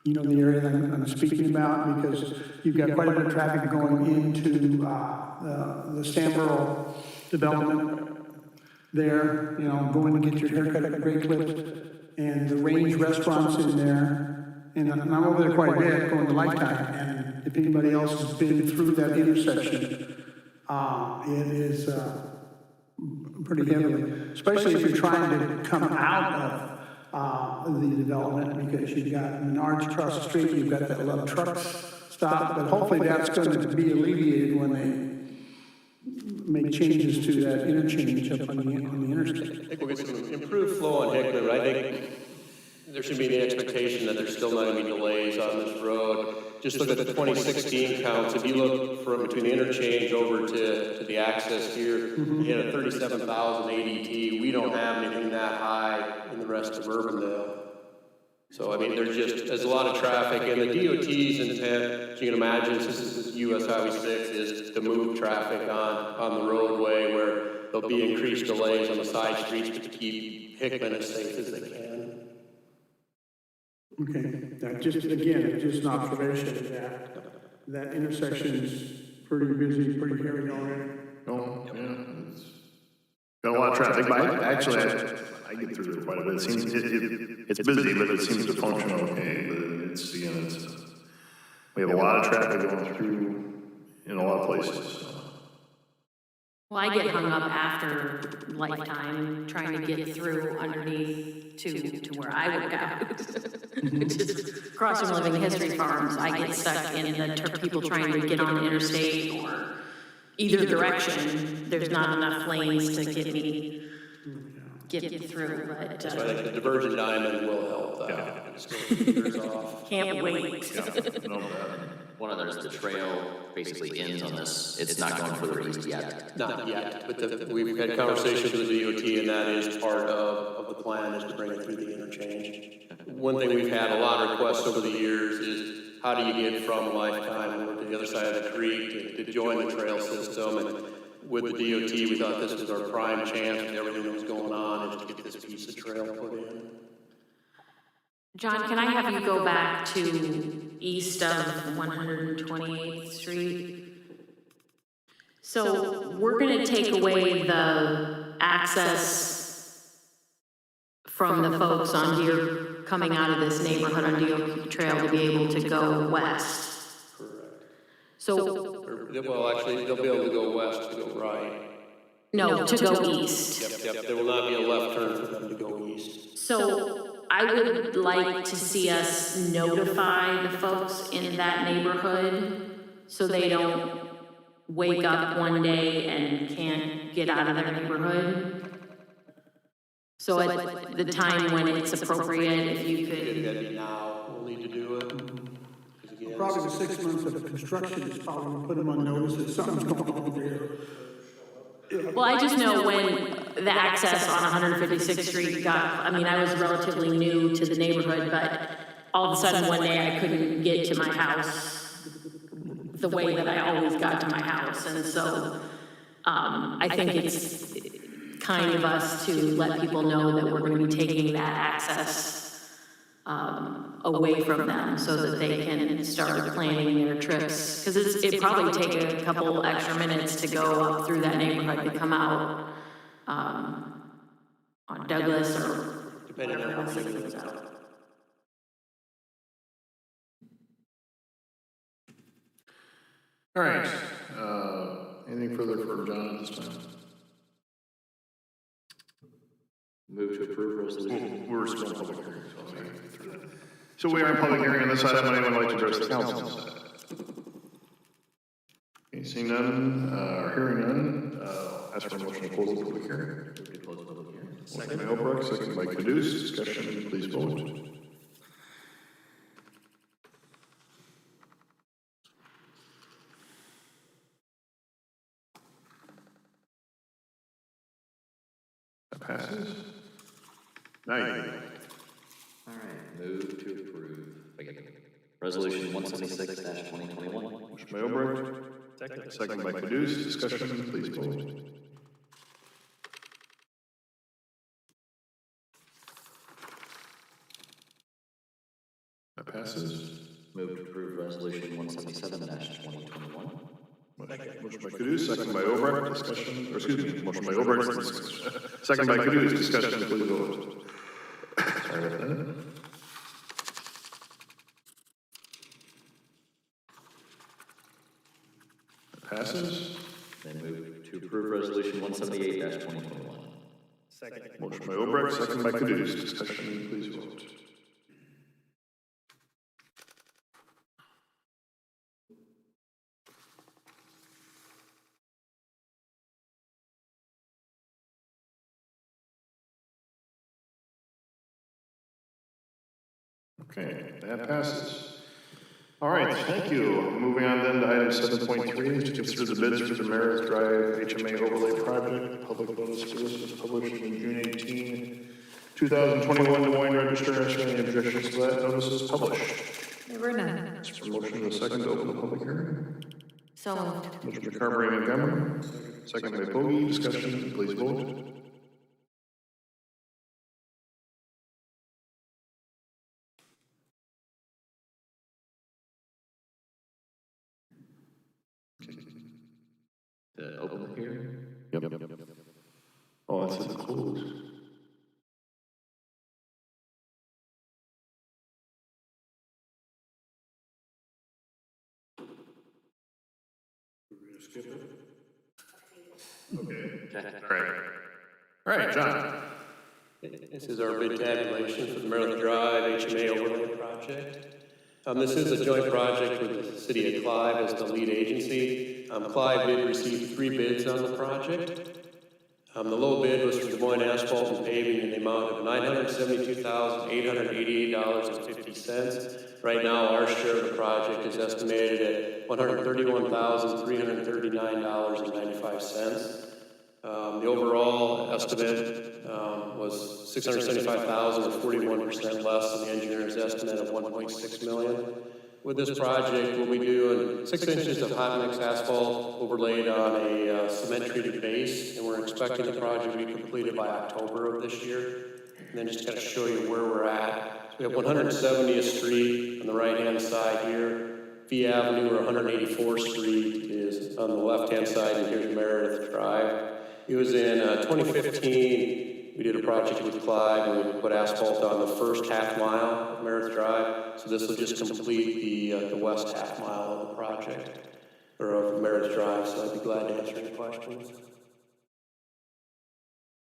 You know the area that I'm speaking about, because you've got quite a bit of traffic going into the Samborough development there, going to get your haircut at Great Clips, and the Range restaurants in there, and I'm over there quite a bit going to Lifetime, and if anybody else has been through that intersection, it is pretty heavily, especially if you're trying to come out of the development, because you've got Menards across the street, you've got that Love Truck stop, but hopefully that's going to be alleviated when they make changes to that interchange up on the interstate. I think we'll get some improved flow on Hickman, but I think there should be the expectation that there's still not going to be delays on this road. Just look at the 2016 counts. If you look from between the interchange over to the access here, you had a 37,000 ADT. We don't have anything that high in the rest of Urbandale. So, I mean, there's a lot of traffic, and the DOT's intent, as you can imagine, since this is US Highway 6, is to move traffic on the roadway where there'll be increased delays on the side streets, but to keep Hickman as safe as they can. Okay, that just, again, just an observation that intersection's pretty busy, pretty hairy already. Oh, yeah, it's got a lot of traffic, but actually, I get through there quite a bit. It seems, it's busy, but it seems to function okay, but it's, again, we have a lot of traffic going through in a lot of places, so. Well, I get hung up after lifetime trying to get through underneath to where I would go. Just crossing Living History Farms, I get stuck in the people trying to get on the interstate or either direction. There's not enough lanes to get me through, but. So I think the diversion diamond will help that. It's off. Can't wait. One of those, the trail basically ends on this, it's not going further east yet. Not yet, but we've had conversations with the DOT, and that is part of the plan, is to bring it through the interchange. One thing we've had a lot of requests over the years is, how do you get from Lifetime over to the other side of the creek to join the trail system? And with the DOT, we thought this was our prime chance with everything that was going on, is to get this piece of trail put in. John, can I have you go back to east of 128th Street? So we're gonna take away the access from the folks on Deer, coming out of this neighborhood on Deer Trail to be able to go west. Correct. So, Well, actually, they'll be able to go west to go right. no, to go east. Yep, there will not be a left turn for them to go east. So I would like to see us notify the folks in that neighborhood so they don't wake up one day and can't get out of their neighborhood. So at the time when it's appropriate, if you could. That'd be now, we'll need to do it. 'Cause again, Probably the 6 months of construction is probably gonna put them on notice that something's going on over here. Well, I just know when the access on 156th Street got, I mean, I was relatively new to the neighborhood, but all of a sudden one day I couldn't get to my house the way that I always got to my house. And so I think it's kind of us to let people know that we're going to be taking that access away from them so that they can start planning their trips. Because it'd probably take a couple extra minutes to go up through that neighborhood to come out on Douglas or depending on whatever else how it big goes it is. out. All right, anything further for John at this time? Move to approve resolution. We're still in public hearing, so I'll get through that. So we are in public hearing on this item. Anyone like to address the council on this item? Okay, seeing none, or hearing none, ask for a motion to close the public hearing. Motion by Holbrook, second by Caduce. Discussion, please vote. That passes. Now you can. All right, move to approve. Resolution 176-2021. Motion by Holbrook, second by Caduce. Discussion, please vote. That passes. Move to approve resolution 177-2021. Motion by Caduce, second by Obrecht, discussion, or excuse me, motion by Obrecht, second by Caduce, discussion, please vote. Sorry about that. That passes. Then move to approve resolution 178-2021. Motion by Obrecht, second by Caduce, discussion, please vote. Okay, that passes. All right, thank you. Moving on then to item 7.3, to consider the bids for the Meredith Drive HMA overlay project. Public notice for this was published on June 18, 2021 Des Moines Register, and any objections to that, notice is published. There were none. Ask for a motion and a second to open the public hearing. So moved. Motion by Carberry Montgomery, second by Pogge. Discussion, please vote. To open the hearing? Yep. Oh, that's in the close. All right, John. This is our bid tabulation for the Maryland Drive HMA overlay project. This is a joint project with the City of Clive as the lead agency. Clive did receive 3 bids on the project. The low bid was for Des Moines Asphalt and Paving in the amount of $972,888.50. Right now, our share of the project is estimated at $131,339.95. The overall estimate was $675,000, or 41% less than the engineer's estimate of $1.6 million. With this project, we'll be doing 6 inches of hot mix asphalt overlaid on a cement treated base, and we're expecting the project to be completed by October of this year. And then just kind of show you where we're at. So we have 170th Street on the right-hand side here. Fee Avenue, or 184th Street, is on the left-hand side, and here's Meredith Drive. It was in 2015, we did a project with Clive, and we put asphalt on the first half mile of Meredith Drive. So this will just complete the west half mile of the project, or of Meredith Drive, so I'd be glad to answer any questions.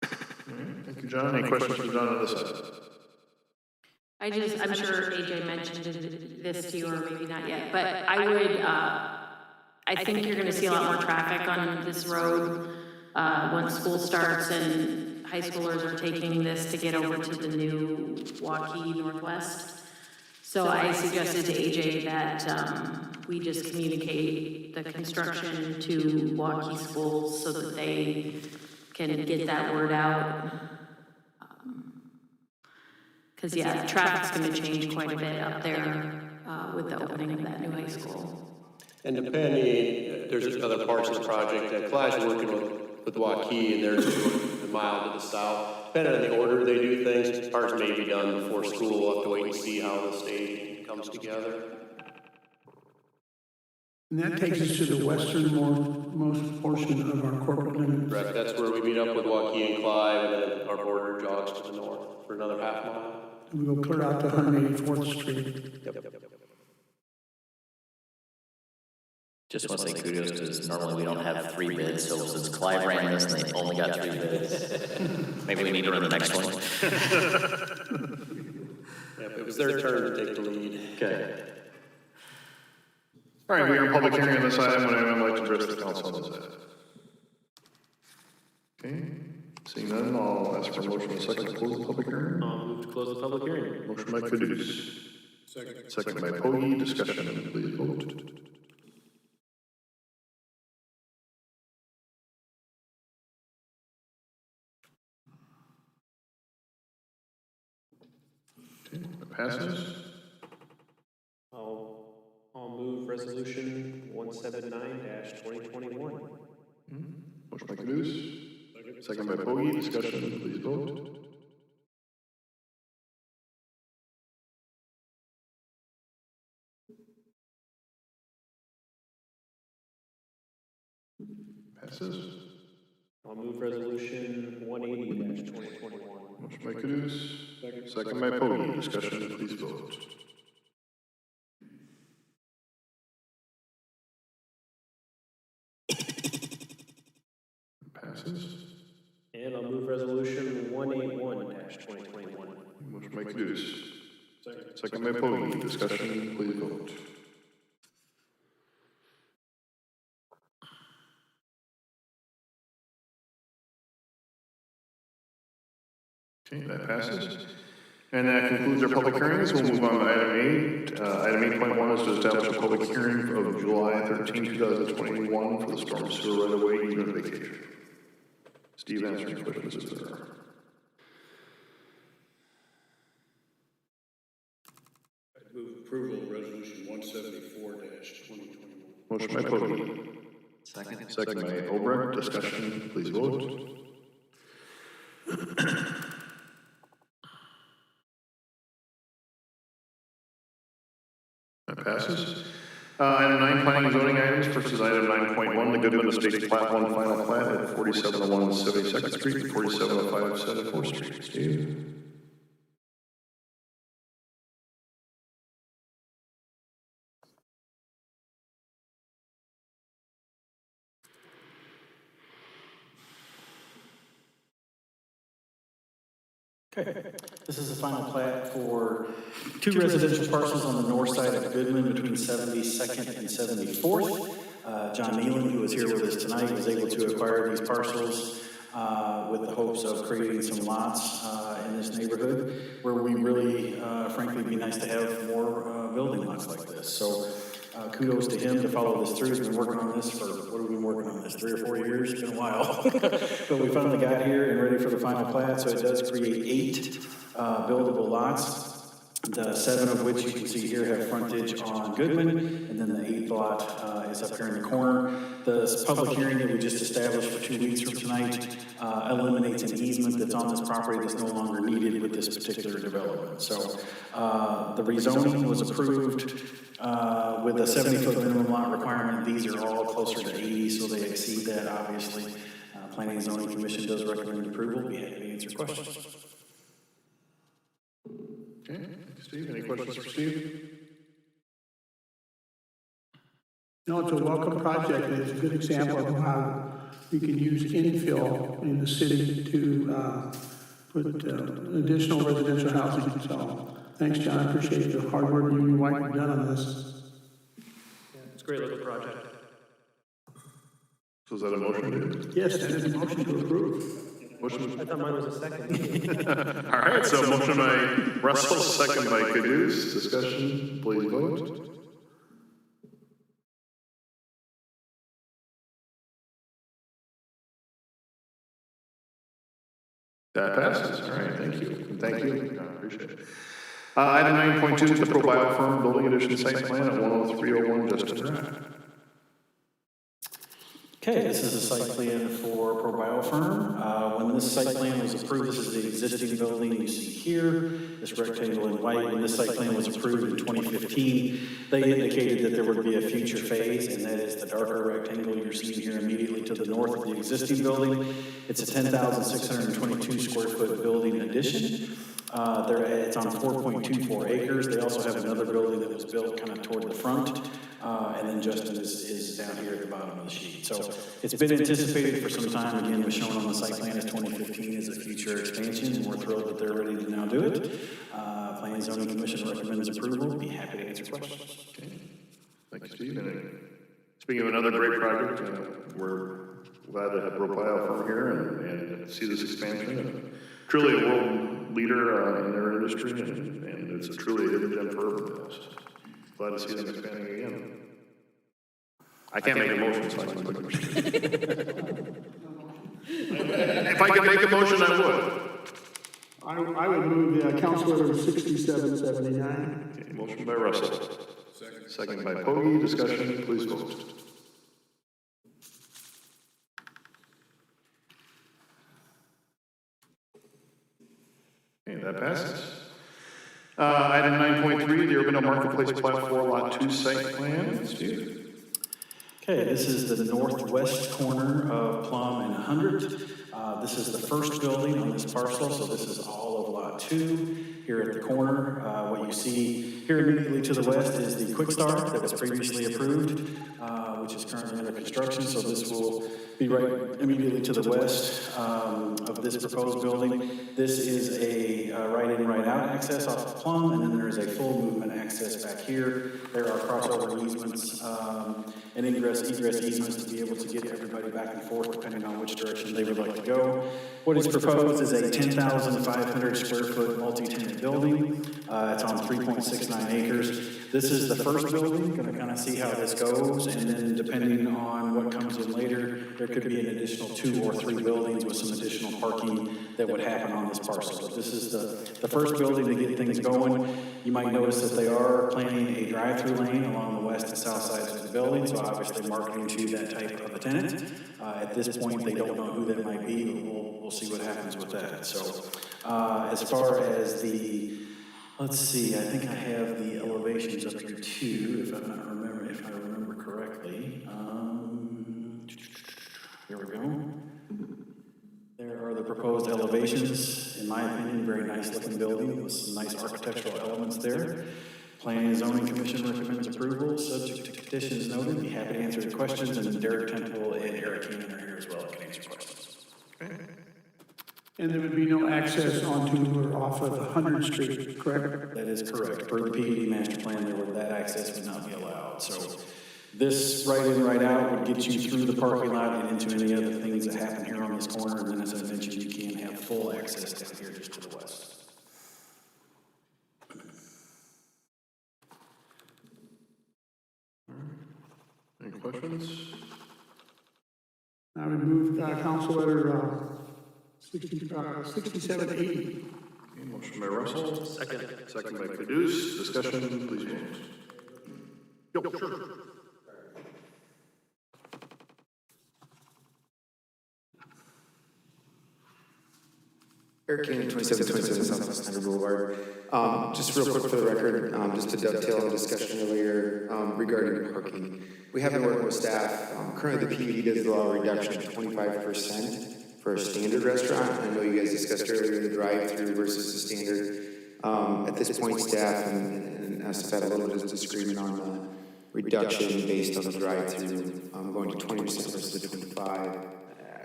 Thank you, John. Any questions for John on this side? I'm sure AJ mentioned this to you, or maybe not yet, but I think you're gonna see a lot more traffic on this road once school starts and high schoolers are taking this to get over to the new Waukee Northwest. So I suggested to AJ that we just communicate the construction to Waukee schools so that they can get that word out. Because, yeah, traffic's going to change quite a bit up there with the opening of that new high school. And depending, there's other parts of the project that Clive's working with Waukee, and there's a mile to the south. Depending on the order they do things, parts may be done before school. We'll have to wait and see how the staging comes together. And that takes us to the westernmost portion of our corporate limit. Correct, that's where we meet up with Waukee and Clive, and then our border jogs to the north for another half mile. We go clear out to 184th Street. Yep. Just want to say kudos, because normally we don't have 3 bids, so since Clive ran this and they only got 3 bids, maybe we need to run the next one. Yep, it was their turn to take the lead. Okay. All right, we are in public hearing on this item. Would anyone like to address the council on this item? Okay, seeing none, I'll ask for a motion and a second to close the public hearing. I'll move to close the public hearing. Motion by Caduce. Second by Pogge. Discussion, please vote. Okay, that passes. I'll move resolution 179-2021. Motion by Caduce. Second by Pogge. Discussion, please vote. Passes. I'll move resolution 180-2021. Motion by Caduce. Second by Pogge. Discussion, please vote. Passes. And I'll move resolution 181-2021. Motion by Caduce. Second by Pogge. Discussion, please vote. Okay, that passes. And that concludes our public hearings. We'll move on to item 8. Item 8.1 is to establish a public hearing of July 13, 2021 for the storm sewer right-of-way easement vacation. Steve, answer any questions if there are. approval of resolution 174-2021. Motion by Poggi. Second by Obrecht. Discussion, please vote. That passes. Item 9, planning and zoning items versus item 9.1, the Goodman Estates Plat 1 final plat at 4701 72nd Street and 4705 74th Street. Steve? Okay, this is the final plat for 2 residential parcels on the north side of Goodman between 72nd and 74th. John Nealon, who was here with us tonight, was able to acquire these parcels with the hopes of creating some lots in this neighborhood where we really, frankly, it'd be nice to have more building lots like this. So kudos to him to follow this through. He's been working on this for, what have we been working on this, 3 or 4 years? It's been a while. But we finally got here and ready for the final plat, so it does create 8 buildable lots. The 7 of which you can see here have frontage on Goodman, and then the 8th lot is up here in the corner. The public hearing that we just established for 2 weeks from tonight eliminates an easement that's on this property that's no longer needed with this particular development. So the rezoning was approved with a 70-foot minimum lot requirement. These are all closer to 80, so they exceed that, obviously. Planning and Zoning Commission does recommend approval. Be happy to answer questions. Okay, Steve, any questions for Steve? No, it's a welcome project, and it's a good example of how we can use infill in the city to put additional residential housing. So, thanks, John. I appreciate the hard work you and your wife have done on this. Yeah, it's a great little project. So is that a motion? Yes, that is a motion to approve. Motion. I thought mine was a second. All right, so motion by Russell, second by Caduce. Discussion, please vote. That passes. All right, thank you. Thank you. I appreciate it. Item 9.2 is the Pro Bio Firm Building Addition Site Plan at 10301 Justin Drive. Okay, this is a site plan for Pro Bio Firm. When this site plan was approved, this is the existing building you see here, this rectangle in white. When this site plan was approved in 2015, they indicated that there would be a future phase, and that is the darker rectangle you're seeing here immediately to the north of the existing building. It's a 10,622 square foot building addition. It's on 4.24 acres. They also have another building that was built kind of toward the front. And then Justin is down here at the bottom of the sheet. So it's been anticipated for some time. Again, was shown on the site plan as 2015 as a future expansion, and we're thrilled that they're ready to now do it. Planning and Zoning Commission recommends approval. Be happy to answer questions. Okay. Thank you, Steve. And speaking of another great project, we're glad to have Pro Bio Firm here and see this expansion. And truly a world leader in their industry, and it's a truly hidden gem for Urbandale. Glad to see them expanding again. I can't make a motion, so I can put If I could make a motion, I would. I would move Council Order 6779. Okay, motion by Russell. Second by Poggi. Discussion, please vote. Okay, that passes. Item 9.3, the Urbandale Marketplace Plat 4 Lot 2 Site Plan. Steve? Okay, this is the northwest corner of Plum and 100th. This is the first building on this parcel, so this is all of Lot 2 here at the corner. What you see here immediately to the west is the Quick Start that was previously approved, which is currently under construction, so this will be right immediately to the west of this proposed building. This is a right-in, right-out access off of Plum, and then there is a full movement access back here. There are crossover easements and egress easements to be able to get everybody back and forth depending on which direction they would like to go. What is proposed is a 10,500 square foot multi-tenant building. It's on 3.69 acres. this is the first building, gonna kind of see how this goes, and then depending on what comes in later, there could be an additional 2 or 3 buildings with some additional parking that would happen on this parcel. But this is the first building to get things going. You might notice that they are planning a drive-through lane along the west and south sides of the building, so obviously marketing to that type of a tenant. At this point, they don't know who that might be, but we'll see what happens with that. So as far as the, let's see, I think I have the elevations up here too, if I remember correctly. Here we go. There are the proposed elevations. In my opinion, very nice looking building with some nice architectural elements there. Planning and Zoning Commission recommends approval, subject to conditions noted. Be happy to answer your questions, and Derek Temple and Eric Keenan are here as well, can answer questions. Okay. And there would be no access onto or off of 100th Street, correct? That is correct. Per the PUD master plan, that access would not be allowed. So this right in, right out would get you through the parking lot and into any other things that happen here on this corner. And then, as I mentioned, you can have full access down here just to the west. Any questions? I would move council letter 6780. Okay, motion by Russell. Second by Caduce. Discussion, please vote. Yo, sure. Eric King, 2727 Southwest Center Boulevard. Just real quick for the record, just to dovetail on the discussion earlier regarding parking. We have been working with staff. Currently, the PUD does allow a reduction of 25% for a standard restaurant. I know you guys discussed earlier the drive-through versus the standard. At this point, staff and us have had a little bit of disagreement on the reduction based on the drive-through, going to 20% versus the 25.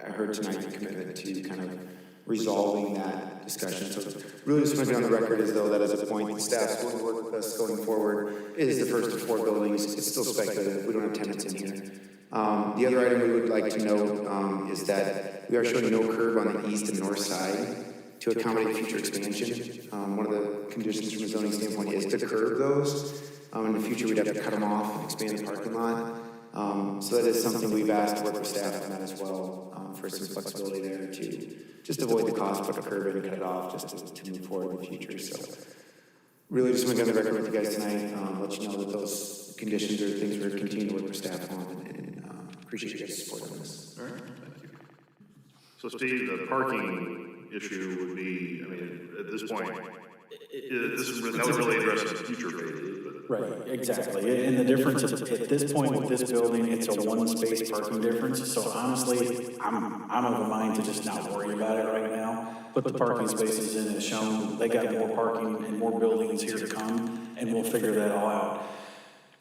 I heard tonight the commitment to kind of resolving that discussion. So really just want to be on the record as though that is a point the staff's going to work with us going forward. It is the first of 4 buildings. It's still speculative. We don't have tenants in here. The other item we would like to note is that we are showing no curb on the east and north side to accommodate future expansion. One of the conditions from a zoning standpoint is to curb those. In the future, we'd have to cut them off and expand the parking lot. So that is something we've asked to work with staff on that as well, for some flexibility there to just avoid the cost, put a curb in and cut it off just to move forward in the future. So really just want to get on the record with you guys tonight, let you know that those conditions are things we're continuing to work with staff on, and appreciate you guys' support on this. All right, thank you. So Steve, the parking issue would be, I mean, at this point, that would really address the future phases. Right, exactly. And the difference is, at this point with this building, it's a 1-space parking difference. So honestly, I'm of a mind to just not worry about it right now. Put the parking spaces in as shown. They got more parking and more buildings here to come, and we'll figure that all out.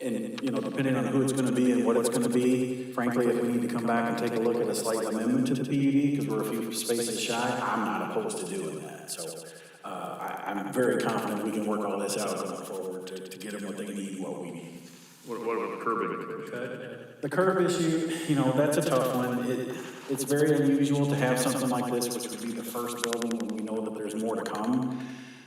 And, you know, depending on who it's going to be and what it's going to be, frankly, if we need to come back and take a look at a slight amendment to the PUD, because we're a few spaces shy, I'm not opposed to doing that. So I'm very confident we can work all this out going forward to get them what they need, what we need. What about the curb? The curb issue, you know, that's a tough one. It's very unusual to have something like this, which would be the first building when we know that there's more to come.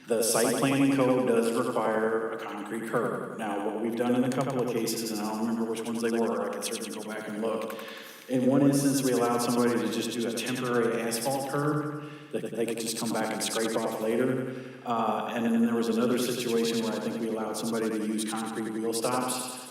The site planning code does require a concrete curb. Now, what we've done in a couple of cases, and I don't remember which ones they were, I can certainly go back and look. In one instance, we allowed somebody to just do a temporary asphalt curb that they could just come back and scrape off later. And then there was another situation where I think we allowed somebody to use concrete wheel stops.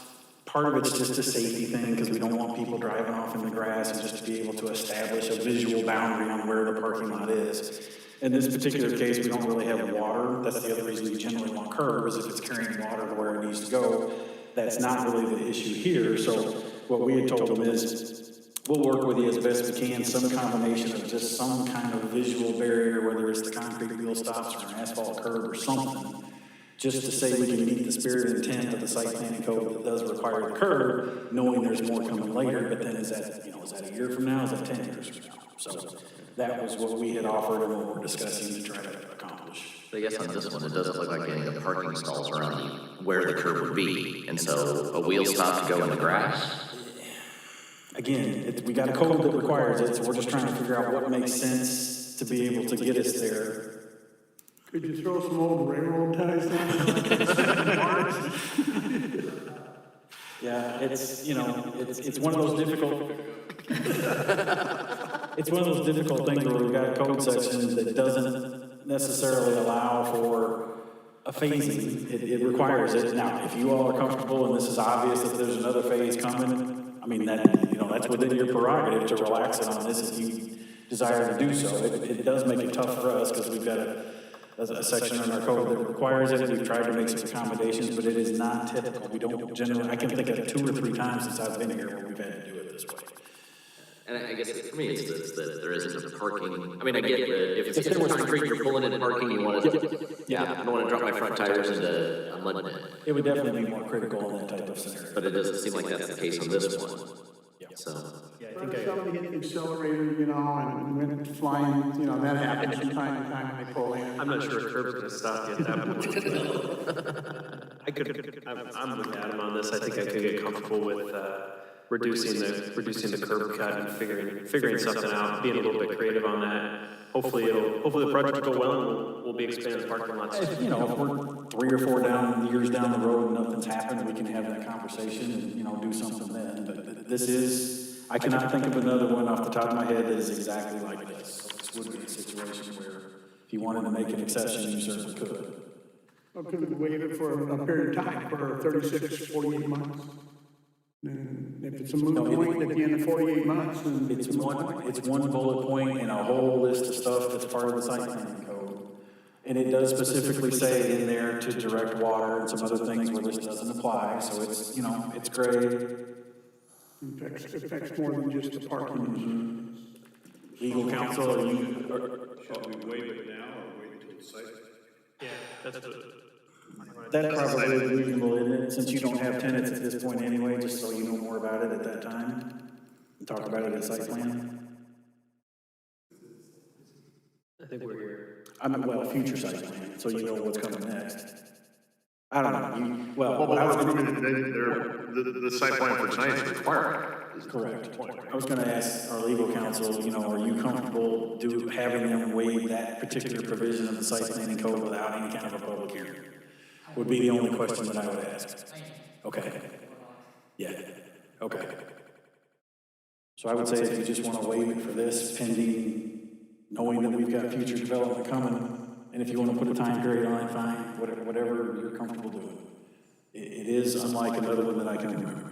Part of it's just a safety thing because we don't want people driving off in the grass, and just to be able to establish a visual boundary on where the parking lot is. In this particular case, we don't really have water. That's the other reason we generally want curb, is if it's carrying water to where it needs to go. That's not really the issue here. So what we had told them is, we'll work with you as best we can, some combination of just some kind of visual barrier, whether it's the concrete wheel stops or an asphalt curb or something, just to say we can meet the spirit and intent of the site planning code that does require the curb, knowing there's more coming later. But then is that a year from now? Is that 10 years from now? So that was what we had offered and what we're discussing to try to accomplish. I guess on this one, it doesn't look like getting the parking stalls around where the curb would be. And so a wheel stop to go in the grass? Again, we got a code that requires it, so we're just trying to figure out what makes sense to be able to get us there. Could you throw some old railroad ties down? Yeah, it's, you know, it's one of those difficult, it's one of those difficult things where we've got a code section that doesn't necessarily allow for a phasing. It requires it. Now, if you all are comfortable and this is obvious that there's another phase coming, I mean, that, you know, that's within your prerogative to relax it on this if you desire to do so. It does make it tough for us because we've got a section in our code that requires it. We've tried to make some accommodations, but it is not typical. We don't generally, I can think of 2 or 3 times since I've been here where we've had to do it this way. And I guess for me, it's that there isn't a parking, I mean, I get that if it's concrete, you're pulling in parking, you want to, I don't want to drop my front tires into a mud pit. It would definitely be more critical in that type of scenario. But it doesn't seem like that's the case on this one. So. Yeah, I But think if somebody hit the accelerator, you know, and went flying, you know, that happens from time to time when they pull in. I'm not sure a curb's gonna stop you at that point. I'm with Adam on this. I think I could get comfortable with, reducing the curb cut and figuring something out, being a little bit creative on that. Hopefully the project will go well and we'll be expanding the parking lots. You know, if we're 3 or 4 years down the road and nothing's happened, we can have that conversation and, you know, do something then. But this is, I cannot think of another one off the top of my head that is exactly like this. So this would be a situation where if you wanted to make an exception, you certainly could. Or could we waive it for a period of time, for 36, 48 months? And if it's a moot point at the end of 48 months, then It's one bullet point in a whole list of stuff that's part of the site plan code. And it does specifically say in there to direct water and some other things where this doesn't apply, so it's, you know, it's great. affects more than just the parking. Legal counsel, are you, Should we waive it now or wait until the site? Yeah, that's what. that's probably reasonable, isn't it? Since you don't have tenants at this point anyway, just so you know more about it at that time. And talk about it at site plan. I think we're here. Well, future site plan, so you know what's coming next. I don't know, Well, what I was gonna, the site plan for tonight is required. correct. I was gonna ask our legal counsel, you know, are you comfortable having them waive that particular provision of the site planning code without any kind of a public hearing? Would be the only question that I would ask. Okay. Yeah, okay. So I would say if you just wanna waive it for this pending, knowing that we've got future development coming, and if you wanna put a time period on it, fine, whatever you're comfortable doing. It is unlike another one that I can remember.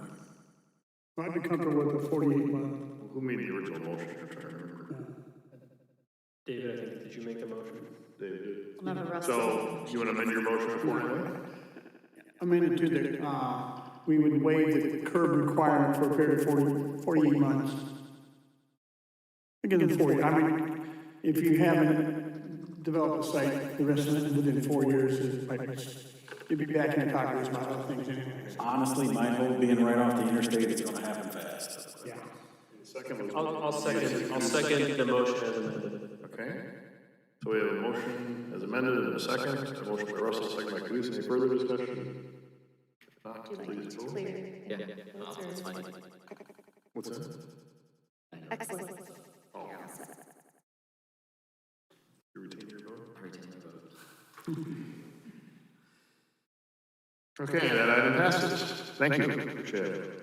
I'd be comfortable with a 48-month. Who made the original motion? I'm trying to remember. David, I think, did you make the motion? David did. Remember Russ? So, you want to amend your motion accordingly? Amended to the, we would waive the curb requirement for a period of 48 months. Again, 40, I mean, if you haven't developed a site, the rest of it within 4 years, you'd be back in the talkers about other things anyways. Honestly, my hope being right off the interstate, it's gonna happen fast. Yeah. I'll second the motion as amended. Okay. So we have a motion as amended and a second. A motion by Russell, second by Cleese. Any further discussion? If not, Do you like please it's vote. clear? Yeah, Votes that's are- fine. What's that? Excellent. You're all set. You retain your vote? I retain my vote. Okay, that item passes. Thank you. Appreciate it.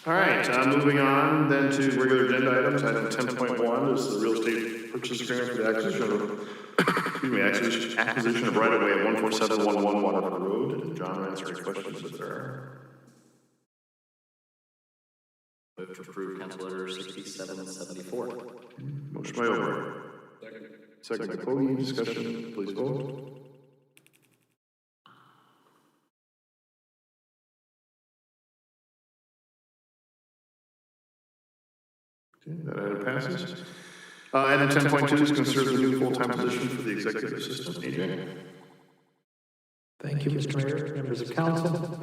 All right, moving on then to regular agenda items. Item 10.1 is the real estate purchase agreement for the acquisition of right-of-way at 14711 Waterford Road. And John will answer any questions if there are. Move to approve council order 6774. Motion by Ober. Second by Cody. Discussion, please vote. Okay, that item passes. Item 10.2 is consider the new full-time position for the executive assistant. AJ? Thank you, Mr. Mayor, members of council.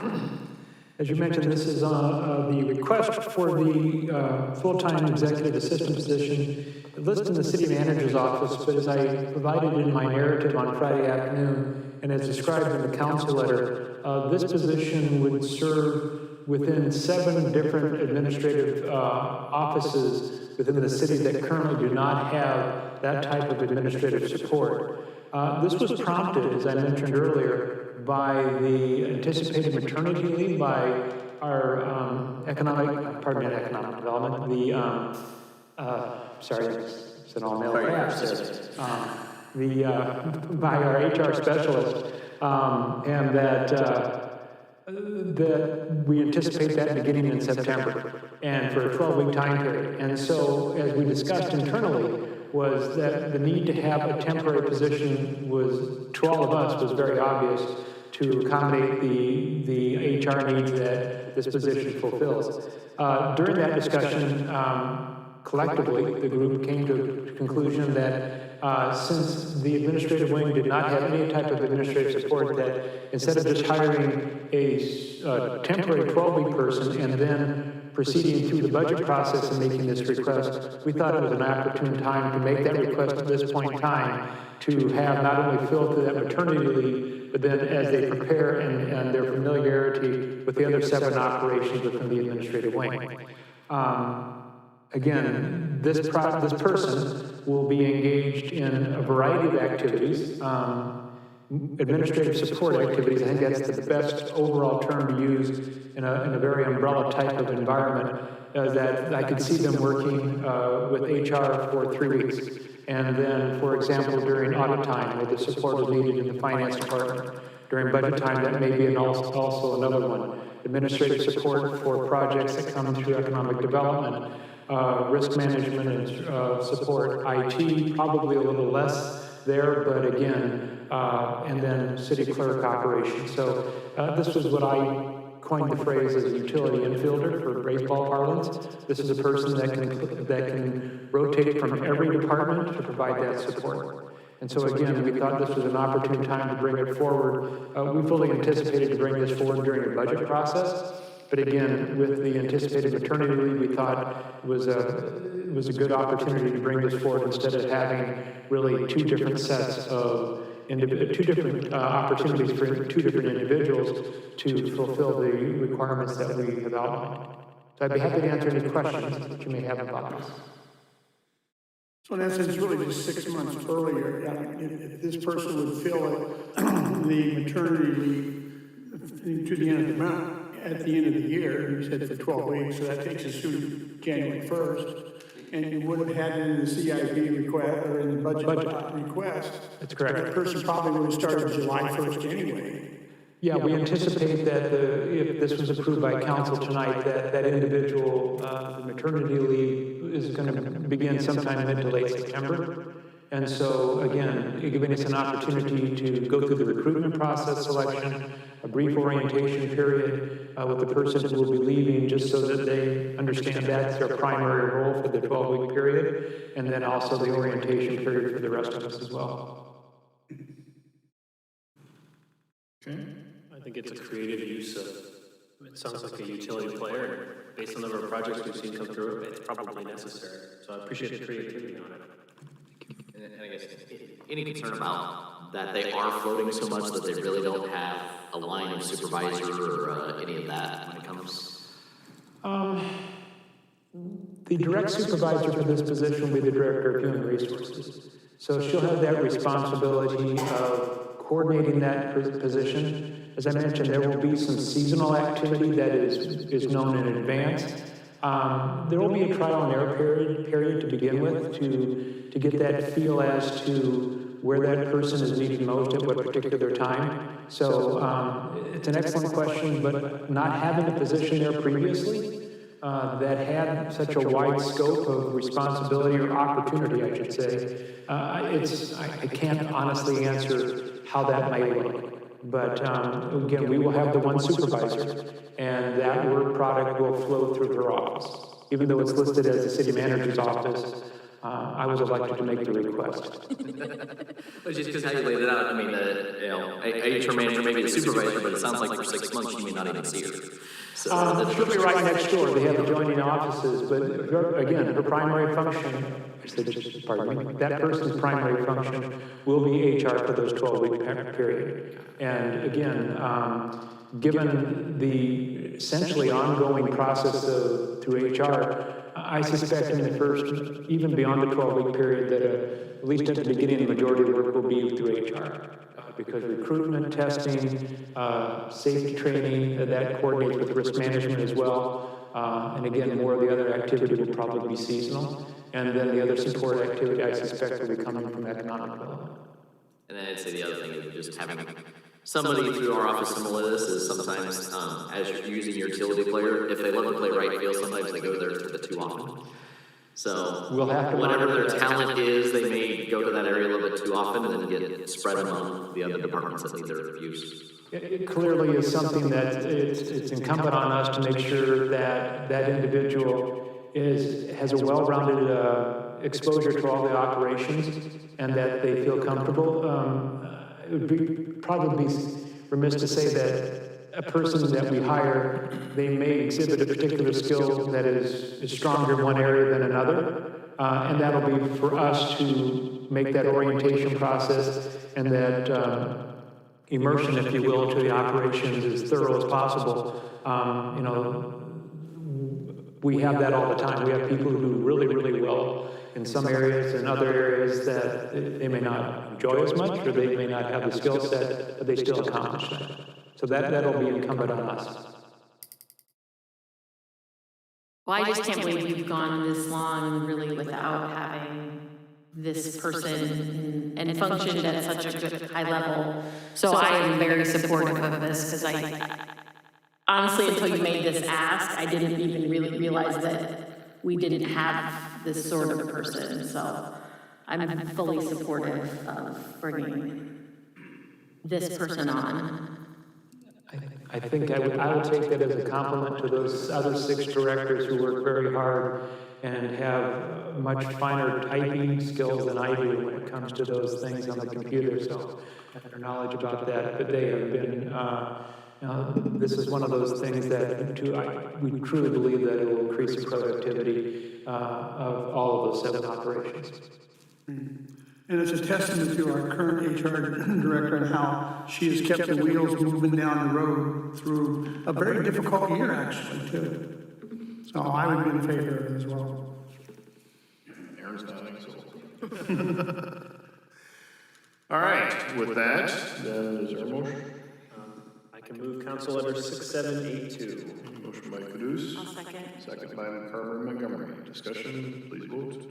As you mentioned, this is the request for the full-time executive assistant position listed in the city manager's office, but as I provided in my narrative on Friday afternoon, and as described in the council letter, this position would serve within 7 different administrative offices within the city that currently do not have that type of administrative support. This was prompted, as I mentioned earlier, by the anticipated maternity leave by our economic development, it's an all-male class, by our HR specialist, and that we anticipate that beginning in September, and for a 12-week time period. And so, as we discussed internally, was that the need to have a temporary position was, to all of us, was very obvious to accommodate the HR needs that this position fulfills. During that discussion, collectively, the group came to the conclusion that since the administrative wing did not have any type of administrative support, that instead of just hiring a temporary 12-week person and then proceeding through the budget process and making this request, we thought it was an opportune time to make that request at this point in time to have not only Phil through that maternity leave, but then as they prepare and their familiarity with the other 7 operations within the administrative wing. Again, this person will be engaged in a variety of activities, administrative support activities. I think that's the best overall term to use in a very umbrella type of environment, that I could see them working with HR for 3 weeks. And then, for example, during audit time, where the support is needed in the finance department. During budget time, that may be also another one. Administrative support for projects that come through economic development, risk management and support, IT, probably a little less there, but again, and then city clerk operations. So this was what I coined the phrase as a utility infielder for baseball parlance. This is a person that can rotate from every department to provide that support. And so again, we thought this was an opportune time to bring it forward. We fully anticipated to bring this forward during the budget process. But again, with the anticipated maternity leave, we thought it was a good opportunity to bring this forward instead of having really 2 different sets of 2 different opportunities for 2 different individuals to fulfill the requirements that we have outlined. So I'd be happy to answer any questions that you may have about this. So in essence, really just 6 months earlier, if this person would fill the maternity leave to the end of the month, at the end of the year, you said for 12 weeks, so that takes us through January 1st, and you would have had it in the CIP request, or in the budget request. That's correct. That person probably would have started July 1st anyway. Yeah, we anticipate that if this was approved by council tonight, that individual, the maternity leave is going to begin sometime mid to late September. And so, again, giving us an opportunity to go through the recruitment process, selection, a brief orientation period with the person who will be leaving, just so that they understand that's their primary role for the 12-week period, and then also the orientation period for the rest of us as well. Okay. I think it's a creative use of, it sounds like a utility player. Based on the number of projects we've seen come through, it's probably necessary. So I appreciate the creativity on it. And I guess, any concern about that they are floating so much that they really don't have a line of supervisor or any of that when it comes? The direct supervisor for this position will be the Director of Human Resources. So she'll have that responsibility of coordinating that position. As I mentioned, there will be some seasonal activity that is known in advance. There will be a trial and error period to begin with to get that feel as to where that person is needed most at what particular time. So it's an excellent question, but not having a position there previously that had such a wide scope of responsibility or opportunity, I should say, I can't honestly answer how that might look. But again, we will have the one supervisor, and that work product will flow through her office. Even though it's listed as the city manager's office, I was elected to make the request. Well, just because how you laid it out, I mean, HR manager may be the supervisor, but it sounds like for 6 months you may not even see her. So She'll be right next door. They have adjoining offices, but again, her primary function, that person's primary function will be HR for those 12-week period. And again, given the essentially ongoing process through HR, I suspect in the first, even beyond the 12-week period, that at least at the beginning, the majority of the work will be through HR. Because recruitment, testing, safety training, that coordinates with risk management as well. And again, more of the other activity will probably be seasonal. And then the other support activity, I suspect, will be coming from economic development. And then I'd say the other thing is just having somebody through our office similar to this is sometimes, as you're using your utility player, if they love to play right field, sometimes they go there a bit too often. So We'll have to whatever their monitor that. talent is, they may go to that area a little bit too often and then get spread among the other departments that need their use. It clearly is something that it's incumbent on us to make sure that that individual has a well-rounded exposure to all the operations and that they feel comfortable. It would be probably remiss to say that a person that we hire, they may exhibit a particular skill that is stronger in one area than another. And that'll be for us to make that orientation process and that immersion, if you will, to the operations as thorough as possible. You know, we have that all the time. We have people who do really, really well in some areas and other areas that they may not enjoy as much or they may not have the skill set, but they still accomplish that. So that'll be incumbent on us. Well, I just can't believe you've gone this long really without having this person and functioned at such a good high level. So I am very supportive of this because I honestly, until you made this ask, I didn't even really realize that we didn't have this sort of person. So I'm fully supportive of bringing this person on. I think I would take that as a compliment to those other 6 directors who work very hard and have much finer typing skills than I do when it comes to those things on the computer. So I have knowledge about that, but they have been, this is one of those things that we truly believe that it will increase the productivity of all of those 7 operations. And it's a testament to our current HR director and how she has kept the wheels moving down the road through a very difficult year, actually, too. So I would be in favor of it as well. Aaron's nodding, so. All right, with that, then is there a motion? I can move council letter 6782. Motion by Caduce. I'll second. Second by Carver Montgomery. Discussion, please vote.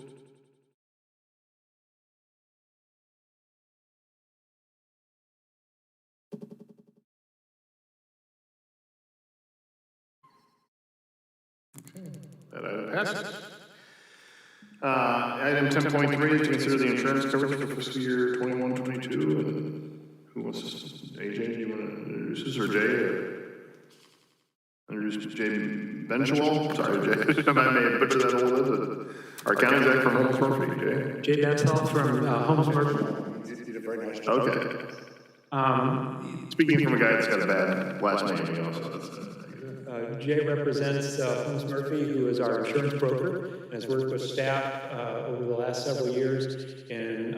That item passes. Item 10.3 is to consider the insurance coverage for fiscal year 21-22. And who wants this? AJ, do you want to introduce this, or Jay? Introduce Jay Benchwell. Sorry, Jay. I may have butchered that a little bit, but our county exec from Holmes Murphy, Jay. Jay Benchwell from Holmes Murphy. You did a very nice job. Okay. Speaking from a guy that's got a bad last name, you know, so that's Jay represents Holmes Murphy, who is our insurance broker, and has worked with staff over the last several years in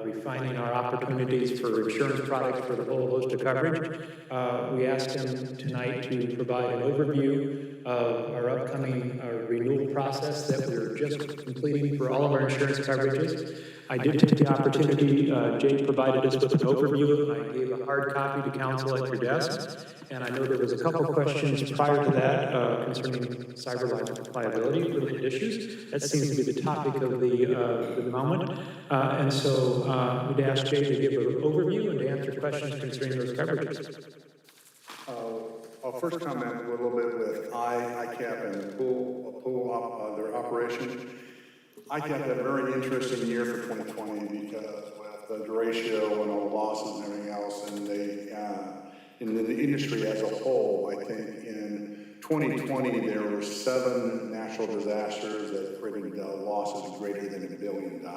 refining our opportunities for insurance products for the whole host of coverage. We asked him tonight to provide an overview of our upcoming renewal process that we're just completing for all of our insurance coverages. I did take the opportunity, Jay provided us with an overview, and I gave a hard copy to council at your desk. And I know there was a couple questions prior to that concerning cyber liability related issues. That seems to be the topic of the moment. And so we'd ask Jay to give an overview and to answer questions concerning those coverages. I'll first comment a little bit with ICAP and their operation. ICAP had a very interesting year for 2020 because with the derecho and all the losses and everything else, and they, in the industry as a whole, I think in 2020 there were 7 natural disasters that created losses greater than $1 billion.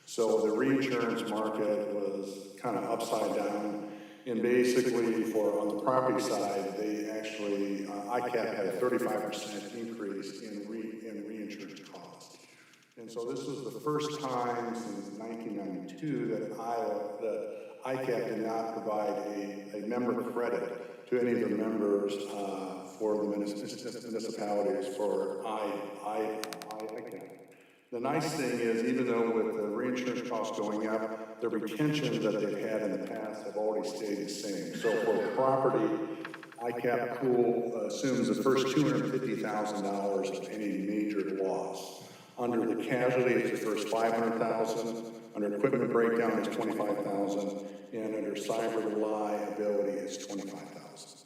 So the reinsurance market was kind of upside down. And basically, on the property side, they actually, ICAP had a 35% increase in reinsurance costs. And so this was the first time since 1992 that ICAP did not provide a member credit to any of the members for the municipalities for I can't. The nice thing is, even though with the reinsurance costs going up, the retention that they've had in the past have already stayed the same. So for property, ICAP pool assumes the first $250,000 of any major loss. Under the casualty, it's the first $500,000. Under equipment breakdown, it's $25,000, and under cyber liability, it's $25,000.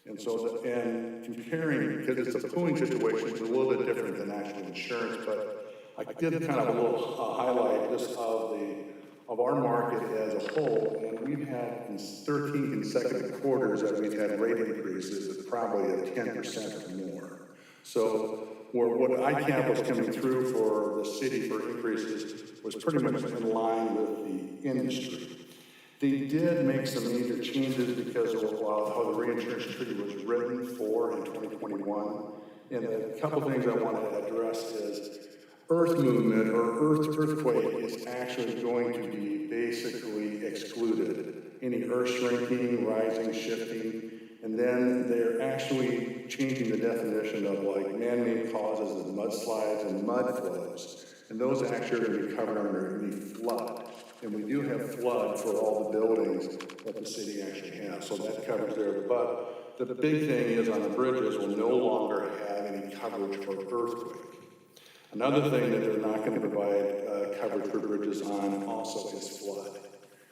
And so, and comparing, because it's a pooling situation, it's a little bit different than actual insurance, but I did kind of a little highlight just of our market as a whole, and we've had 13 consecutive quarters that we've had rate increases of probably of 10% or more. So what ICAP was coming through for the city for increases was pretty much in line with the industry. They did make some major changes because of how the reinsurance treaty was written for in 2021. And a couple things I want to address is earth movement or earthquake is actually going to be basically excluded. Any earth shrinking, rising, shifting, and then they're actually changing the definition of like man-made causes of mudslides and mud flows. And those actually are going to be covered underneath flood. And we do have flood for all the buildings that the city actually has, so that covers there. But the big thing is on the bridges, we'll no longer have any coverage for earthquake. Another thing that they're not going to provide coverage for bridges on also is flood.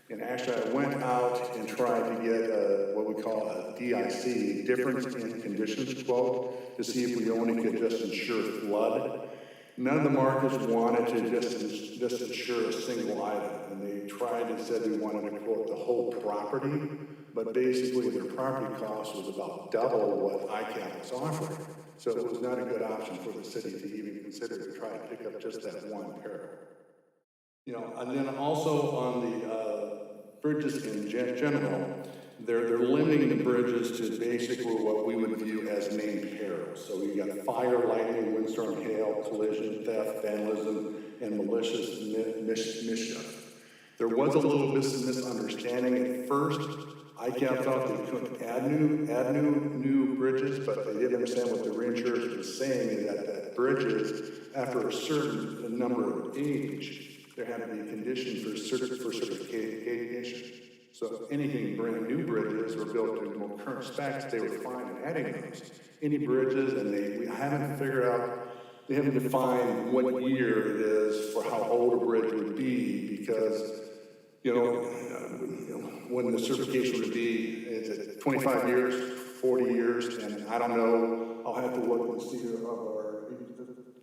And actually, I went out and tried to get what we call a DIC, difference in conditions quote, to see if we only could just insure flood. None of the markets wanted to just insure a single item, and they tried and said we wanted to quote the whole property, but basically their property cost was about double what ICAP was offering. So it was not a good option for the city to even consider to try to pick up just that one peril. You know, and then also on the bridges in general, they're limiting the bridges to basically what we would view as named perils. So you got fire, lightning, windstorm, hail, collision, theft, vandalism, and malicious mischief. There was a little bit of misunderstanding at first. ICAP thought they couldn't add new bridges, but they didn't understand what the reinsurers were saying, is that bridges, after a certain number of age, there had to be a condition for certification. So anything brand new bridges were built to more current specs, they were fine in adding those. Any bridges, and we haven't figured out, they haven't defined what year it is for how old a bridge would be, because, you know, when the certification would be, is it 25 years, 40 years, and I don't know, I'll have to look and see of our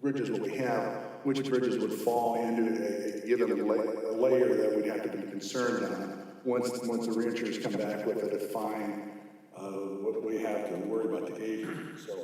bridges what we have, which bridges would fall into a given layer that we'd have to be concerned on once the reinsurers come back with a defined what we have to worry about the age. So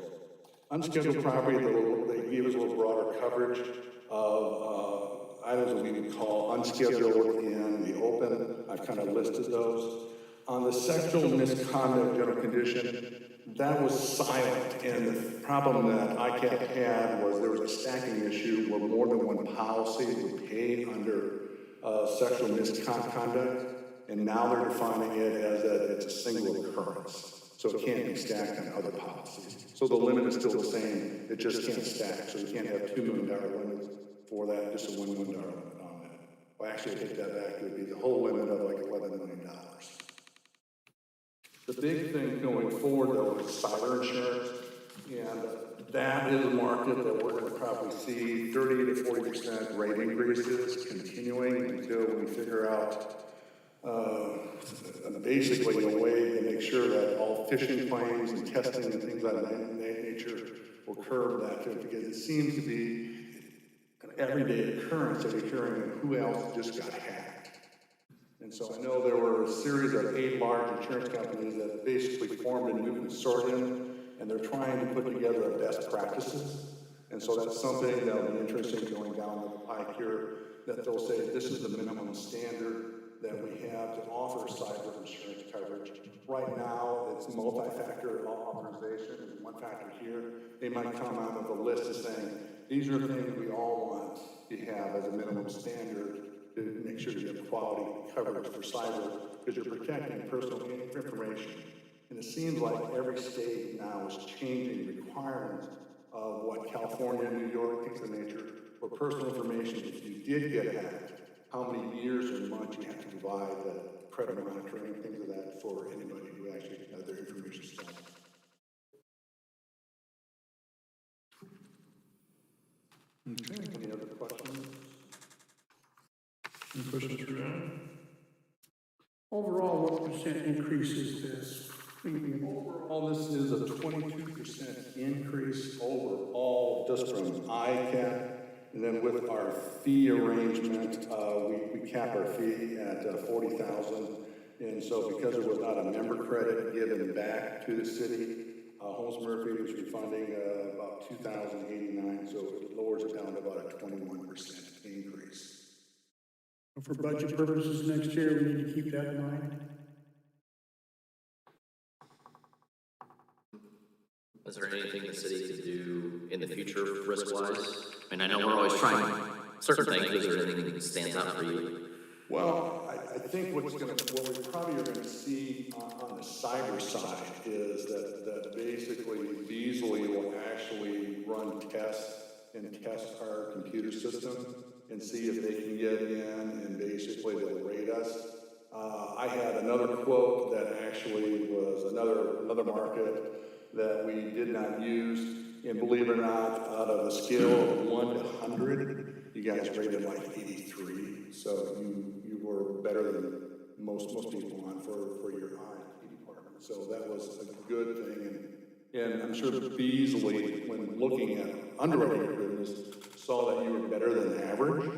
unscheduled property, they gave us a little broader coverage of items that we would call unscheduled in the open. I've kind of listed those. On the sexual misconduct general condition, that was silent, and the problem that ICAP had was there was a stacking issue where more than one policy would pay under sexual misconduct, and now they're defining it as that it's a single occurrence, so it can't be stacked on other policies. So the limit is still the same, it just can't stack, so you can't have $2 million limits for that, just a $1 million limit on that. Well, actually, I take that back, it would be the whole limit of like $11 million. The big thing going forward, though, is cyber insurance, and that is a market that we're going to probably see 30 to 40% rate increases continuing until we figure out basically a way to make sure that all phishing claims and testing and things of that nature will curb that, because it seems to be an everyday occurrence that we're hearing of who else just got hacked. And so I know there were a series of 8 large insurance companies that basically formed a new consortium, and they're trying to put together best practices. And so that's something that'll be interesting going down the pike here, that they'll say this is the minimum standard that we have to offer cyber insurance coverage. Right now, it's multi-factor authorization. There's one factor here. They might come out with a list of saying, these are things we all want to have as a minimum standard to make sure you have quality coverage for cyber, because you're protecting personal information. And it seems like every state now is changing requirements of what California and New York, things of nature, for personal information. If you did get hacked, how many years or months you have to provide the credit monitoring, things of that for anybody who actually had their information stolen. Okay, any other questions? Any questions for John? Overall, what percent increase is this? Overall, this is a 22% increase overall, just from ICAP. And then with our fee arrangement, we cap our fee at $40,000. And so because there was not a member credit given back to the city, Holmes Murphy was refunding about $2,089, so it lowers it down to about a 21% increase. For budget purposes next year, we need to keep that in mind. Is there anything the city could do in the future risk-wise? I mean, I know we're always trying certain things. Is there anything that stands out for you? Well, I think what we probably are going to see on the cyber side is that basically Beasley will actually run tests and test our computer system and see if they can get in, and basically they'll rate us. I had another quote that actually was another market that we did not use, and believe it or not, out of a scale of 1 to 100, you guys rated like 83. So you were better than most people on for your IT department. So that was a good thing, and I'm sure Beasley, when looking at underwriting your business, saw that you were better than average,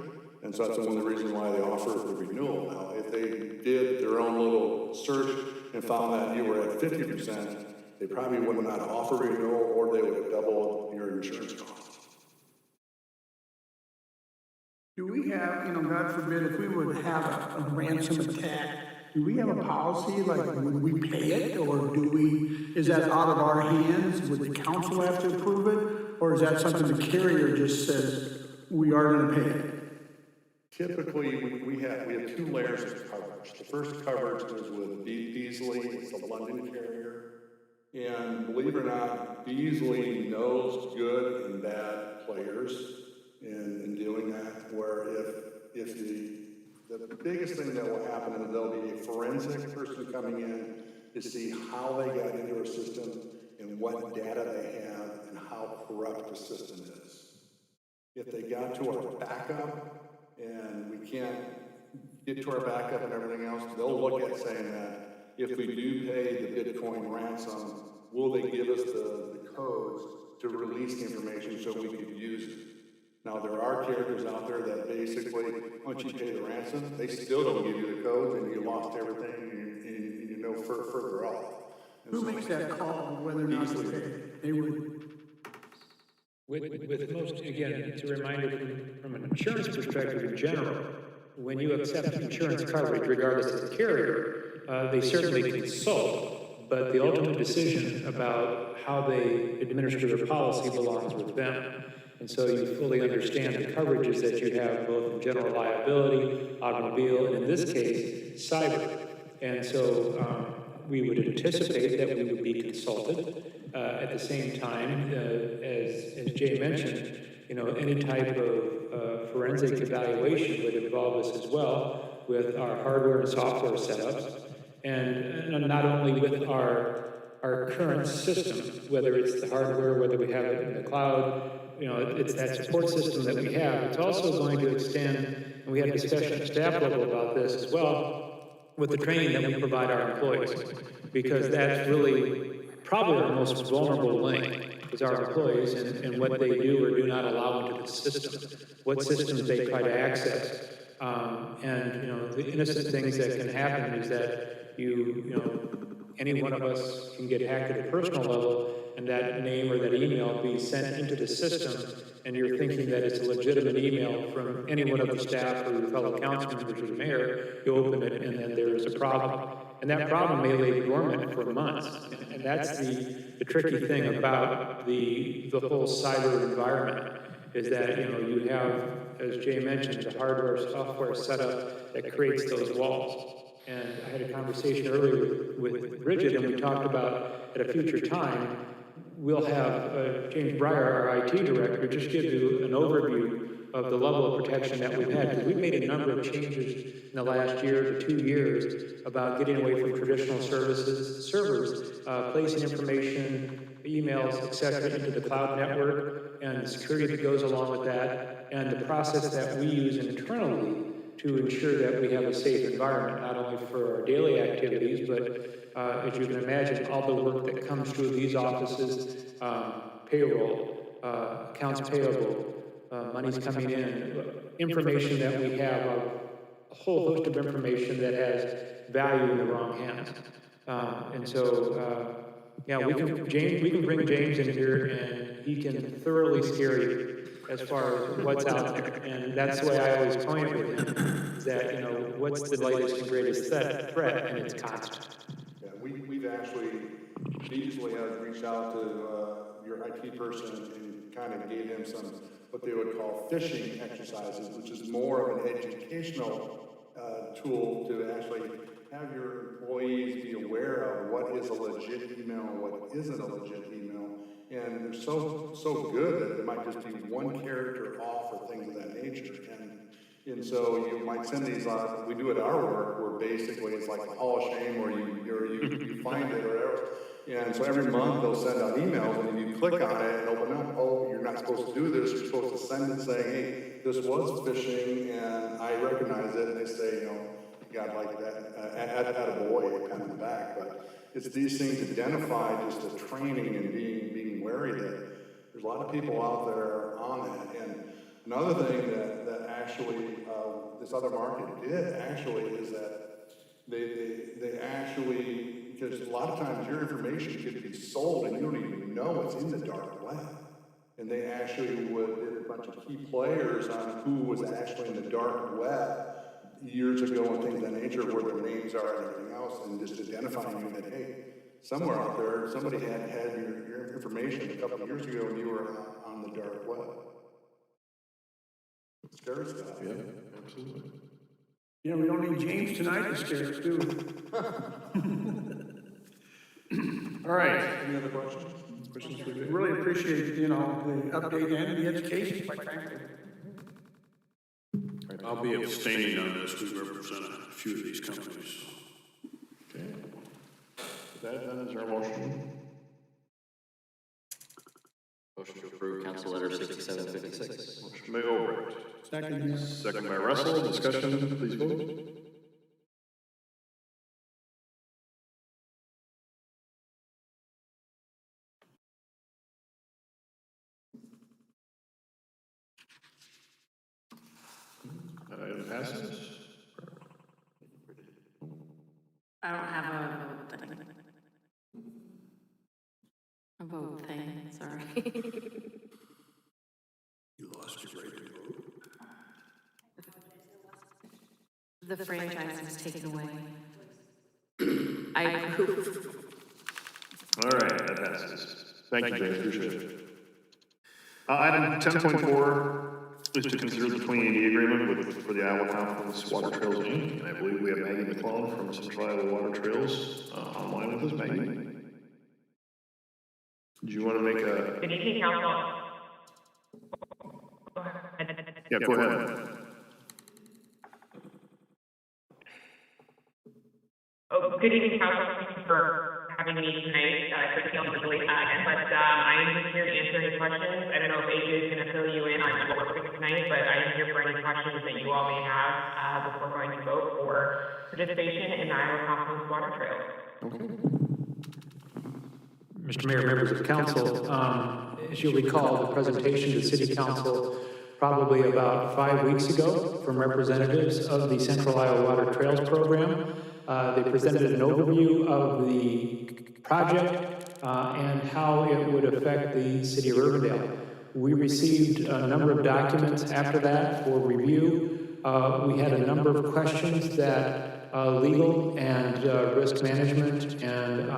and so that's one of the reasons why they offered the renewal. Now, if they did their own little search and found that you were at 50%, they probably would not offer renewal, or they would have doubled your insurance cost. Do we have, God forbid, if we would have a ransom attack, do we have a policy, like, would we pay it, or is that out of our hands? Would the council have to approve it, or is that something the carrier just says, we are gonna pay it? Typically, we have 2 layers of coverage. The first coverage is with Beasley, it's the London carrier. And believe it or not, Beasley knows good and bad players in doing that, where if the biggest thing that will happen is there'll be a forensic person coming in to see how they got into our system and what data they have and how corrupt the system is. If they got to our backup and we can't get to our backup and everything else, they'll look at saying that if we do pay the Bitcoin ransom, will they give us the codes to release the information so we could use it? Now, there are carriers out there that basically, once you pay the ransom, they still don't give you the codes, and you lost everything, and you know further off. And Who makes that call, whether or not to pay? They would. With most, again, it's a reminder from an insurance perspective in general, when you accept insurance coverage, regardless of the carrier, they certainly consult, but the ultimate decision about how they administer their policy belongs with them. And so you fully understand the coverages that you have, both in general liability, automobile, and in this case, cyber. And so we would anticipate that we would be consulted. At the same time, as Jay mentioned, any type of forensic evaluation would involve us as well with our hardware and software setups, and not only with our current system, whether it's the hardware, whether we have it in the cloud, it's that support system that we have. It's also going to extend, and we had discussion at staff level about this as well, with the training that we provide our employees, because that's really probably our most vulnerable link is our employees and what they do or do not allow into the system, what systems they try to access. And the innocent things that can happen is that any one of us can get hacked at a personal level, and that name or that email be sent into the system, and you're thinking that it's a legitimate email from any one of the staff or your fellow council members or the mayor. You open it, and then there is a problem. And that problem may lay dormant for months. And that's the tricky thing about the whole cyber environment, is that you have, as Jay mentioned, the hardware software setup that creates those walls. And I had a conversation earlier with Bridget, and we talked about at a future time, we'll have James Breyer, our IT director, just give you an overview of the level of protection that we've had. Because we've made a number of changes in the last year to 2 years about getting away from traditional servers, placing information, emails, et cetera, into the cloud network, and the security that goes along with that, and the process that we use internally to ensure that we have a safe environment, not only for our daily activities, but as you can imagine, all the work that comes through these offices, payroll, accounts payable, money's coming in, information that we have, a whole host of information that has value in the wrong hands. And so, yeah, we can bring James in here and he can thoroughly scare you as far as what's out there. And that's the way I always point with him, is that, you know, what's the latest and greatest threat, and it's constant. Yeah, we've actually, Beasley has reached out to your IT person and kind of gave him some, what they would call phishing exercises, which is more of an educational tool to actually have your employees be aware of what is a legit email and what isn't a legit email. And they're so good that it might just be one character off or things of that nature. And so you might send these out. We do it at our work where basically it's like a hall of shame where you find it or whatever. And so every month they'll send out emails, and if you click on it and open up, oh, you're not supposed to do this. You're supposed to send it saying, hey, this was phishing and I recognize it. And they say, you know, you got like that, add a boy, kind of in the back. But it's these things identify just the training and being wary that there's a lot of people out there on that. And another thing that actually this other market did actually is that they actually, because a lot of times your information could be sold and you don't even know it's in the dark web. And they actually did a bunch of key players on who was actually in the dark web years ago and things of that nature, where their names are and everything else, and just identifying you that, hey, somewhere out there, somebody had your information a couple of years ago and you were on the dark web. Scary stuff. Yeah, absolutely. Yeah, we don't need James tonight to scare us, do we? All right, any other questions? Questions for Jay? Really appreciate, you know, the update and the education, quite frankly. I'll be abstaining on this. We represent a few of these companies. Okay. With that, then, is there a motion? Motion to approve Council Letter 6756. Motion by Albright. Second. Second by Russell. Discussion, please vote. That item passes. I don't have a vote thing, sorry. You lost your right to vote. The franchise was taken away. I approve. All right, that passes. Thank you, James, appreciate it. Item 10.4 is to consider the 2080 agreement for the Iowa Confluence Water Trails, Inc. And I believe we have Maggie McClellan from Central Iowa Water Trails online with us. Maggie? Do you want to make a... Good evening, Council. Go ahead. Yeah, go ahead. Oh, good evening, Council. Thank you for having me tonight. Quickly on the delay again, but I am just here to answer any questions. I don't know if AJ is going to fill you in on what we're doing tonight, but I am here for any questions that you all may have before going to vote for participation in the Iowa Confluence Water Trails. Mr. Mayor, members of council, as you'll recall, the presentation to City Council probably about 5 weeks ago from representatives of the Central Iowa Water Trails program. They presented an overview of the project and how it would affect the City of Urbandale. We received a number of documents after that for review. We had a number of questions that legal and risk management and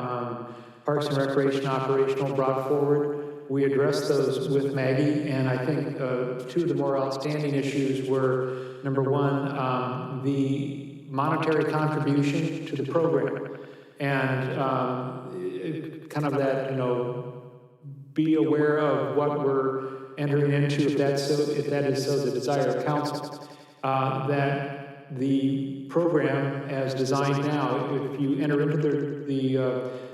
Parks and Recreation Operational brought forward. We addressed those with Maggie, and I think two of the more outstanding issues were, number one, the monetary contribution to the program. And kind of that, be aware of what we're entering into, if that is so the desire of council. That the program as designed now, if you enter into the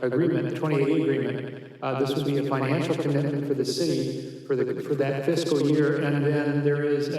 agreement, the 2080 agreement, this would be a financial commitment for the city for that fiscal year, and then there is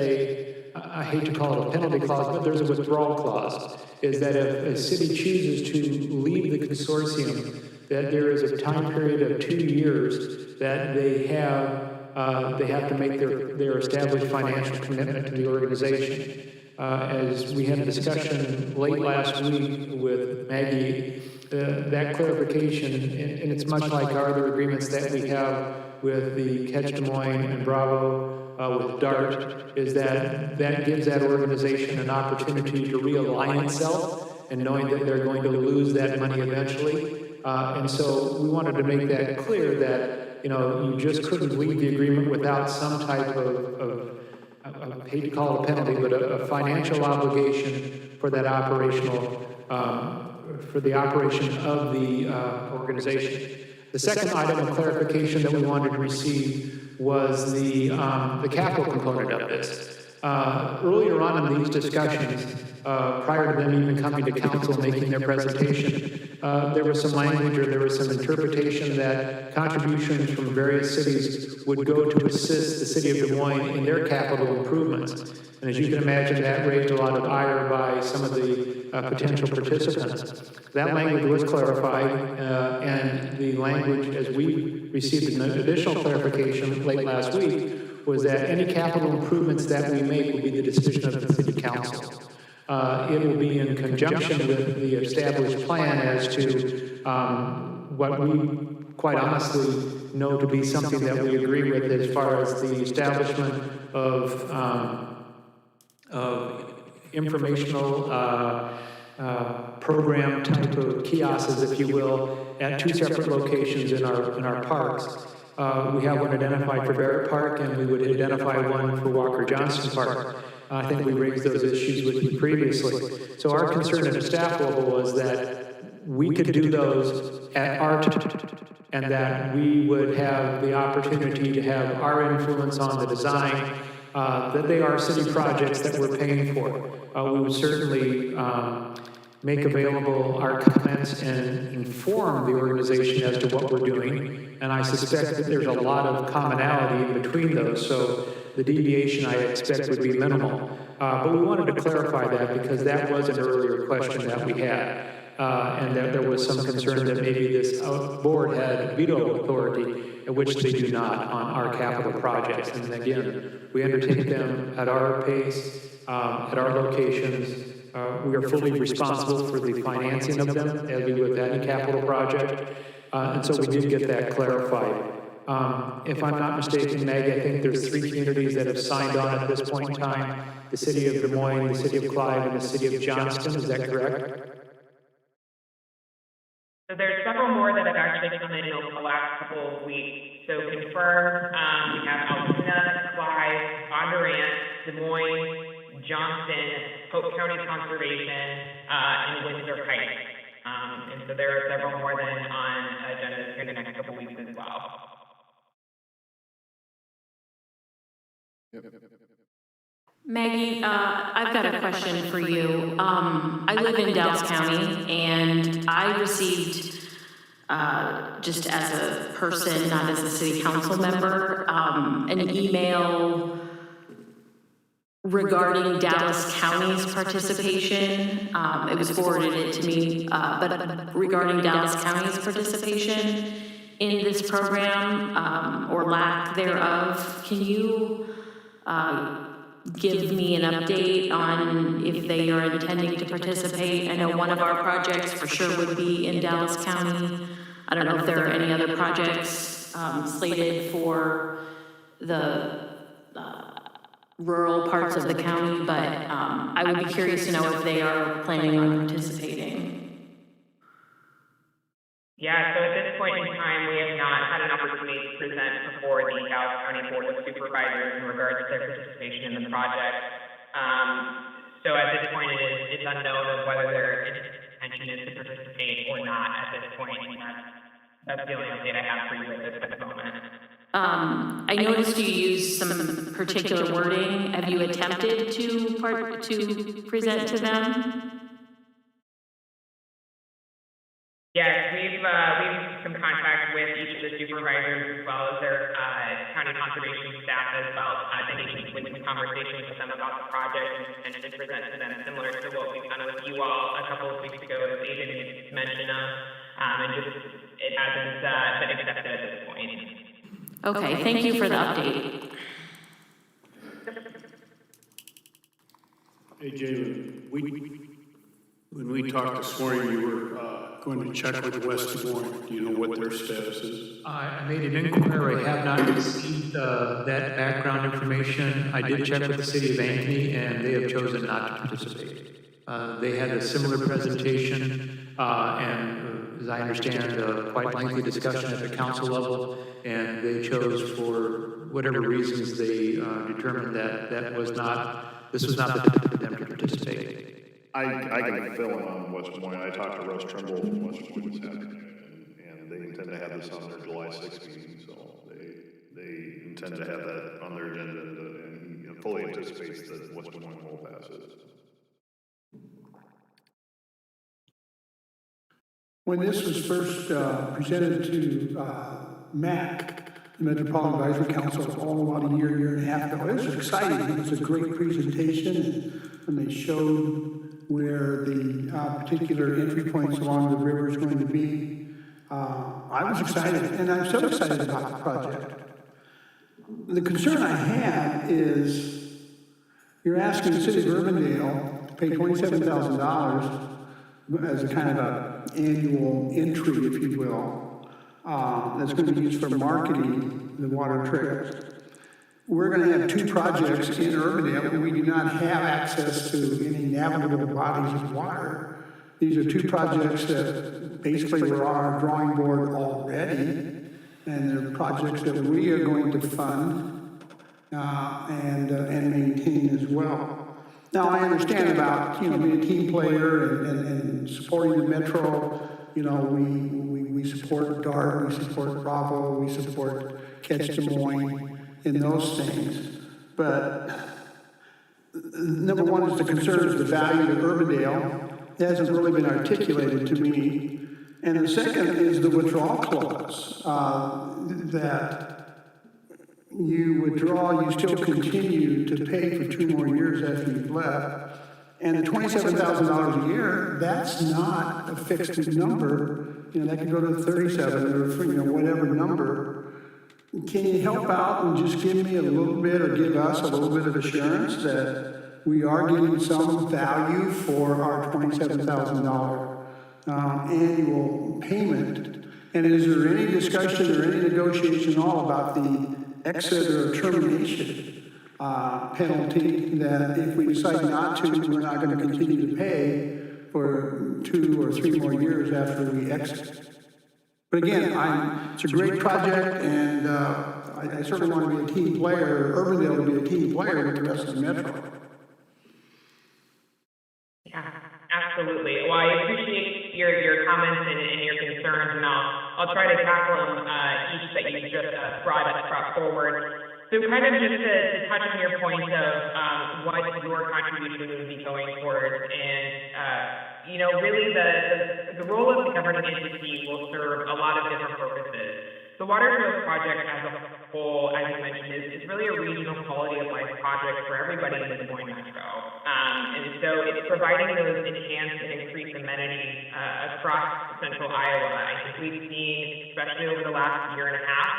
I hate to call it a penalty clause, but there's a withdrawal clause, is that if a city chooses to leave the consortium, that there is a time period of 2 years that they have to make their established financial commitment to the organization. As we had a discussion late last week with Maggie, that clarification, and it's much like our other agreements that we have with the Catch Des Moines and Bravo, with DART, is that gives that organization an opportunity to realign itself, and knowing that they're going to lose that money eventually. And so we wanted to make that clear that, you just couldn't leave the agreement without some type of I hate to call it a penalty, but a financial obligation for that operational, for the operation of the organization. The second item of clarification that we wanted to receive was the capital component of this. Earlier on in these discussions, prior to them even coming to council making their presentation, there was some language or there was some interpretation that contributions from various cities would go to assist the city of Des Moines in their capital improvements. And as you can imagine, that raised a lot of ire by some of the potential participants. That language was clarified, and the language, as we received an additional clarification late last week, was that any capital improvements that we make will be the decision of the city council. It will be in conjunction with the established plan as to what we quite honestly know to be something that we agree with as far as the establishment of informational program type of kiosks, if you will, at 2 separate locations in our parks. We have one identified for Barrett Park, and we would identify one for Walker Johnston Park. I think we raised those issues with you previously. So our concern at the staff level was that we could do those at our time, and that we would have the opportunity to have our influence on the design, that they are city projects that we're paying for. We would certainly make available our comments and inform the organization as to what we're doing, and I suspect that there's a lot of commonality in between those, so the deviation I expect would be minimal. But we wanted to clarify that because that was an earlier question that we had, and that there was some concern that maybe this board had veto authority, which they do not on our capital projects. And again, we undertake them at our pace, at our locations. We are fully responsible for the financing of them, as we would with any capital project. And so we did get that clarified. If I'm not mistaken, Maggie, I think there's 3 communities that have signed on at this point in time: the City of Des Moines, the City of Clive, and the City of Johnston. Is that correct? So there's several more that have actually come in over the last couple of weeks. So confirmed, we have Altoona, Clive, Bondurant, Des Moines, Johnston, Polk County Conservation, and Windsor Heights. And so there are several more than on agendas here in the next couple of weeks as well. Maggie, I've got a question for you. I live in Dallas County, and I received, just as a person, not as a city council member, an email regarding Dallas County's participation. It was forwarded to me, but regarding Dallas County's participation in this program, or lack thereof, can you give me an update on if they are intending to participate? I know one of our projects for sure would be in Dallas County. I don't know if there are any other projects slated for the rural parts of the county, but I would be curious to know if they are planning on participating. Yeah, so at this point in time, we have not had an opportunity to present before the Dallas County Board of Supervisors in regards to their participation in the project. So at this point, it's unknown of whether their intention is to participate or not at this point, and that's the only update I have for you at this moment. I noticed you used some particular wording. Have you attempted to present to them? Yes, we've some contact with each of the supervisors as well as their county conservation staff as well. With some conversations with them about the project and to present to them similar to what we've done with you all a couple of weeks ago, as Aiden made mention of, and just it hasn't been accepted at this point. Okay, thank you for the update. Hey, Jalen, when we talked this morning, you were going to check with West Des Moines. Do you know what their status is? I made an inquiry. I have not received that background information. I did check with the City of Ankeny, and they have chosen not to participate. They had a similar presentation, and as I understand, a quite lengthy discussion at the council level, and they chose, for whatever reasons, they determined that this was not the time for them to participate. I can fill in on West Des Moines. I talked to Russ Trimble from West Des Moines this afternoon, and they intend to have this on their July 6th meeting, so they intend to have that on their agenda, and he fully anticipates that West Des Moines will pass it. When this was first presented to MAC, the Metropolitan Advisory Council, all about a year and a half ago, it was exciting. It was a great presentation, and they showed where the particular entry points along the river is going to be. I was excited, and I'm so excited about the project. The concern I have is you're asking the City of Urbandale to pay $27,000 as a kind of an annual entry, if you will, that's going to be used for marketing the water trails. We're going to have two projects in Urbandale, and we do not have access to any navigable bodies of water. These are two projects that basically were on our drawing board already, and they're projects that we are going to fund and maintain as well. Now, I understand about, being a team player and supporting the Metro. We support DART, we support Bravo, we support Catch Des Moines, and those things. But number one is the concern is the value of Urbandale. It hasn't really been articulated to me. And the second is the withdrawal clause, that you withdraw, you still continue to pay for 2 more years after you've left. And the $27,000 a year, that's not a fixed number. That could go to 37 or whatever number. Can you help out and just give me a little bit, or give us a little bit of assurance that we are getting some value for our $27,000 annual payment? And is there any discussion or any negotiation at all about the exit or termination penalty, that if we decide not to, we're not going to continue to pay for 2 or 3 more years after we exit? But again, it's a great project, and I certainly want to be a team player, Urbandale to be a team player with the rest of the Metro. Yeah, absolutely. Well, I appreciate your comments and your concerns, and I'll try to tackle them each that you just brought forward. So kind of just to touch on your point of what your contribution would be going towards, and really the role of the governing entity will serve a lot of different purposes. The Water Trails project as a whole, as you mentioned, is really a regional quality of life project for everybody in the Des Moines Metro. And so it's providing those enhanced and increased amenities across central Iowa. I think we've seen, especially over the last year and a half,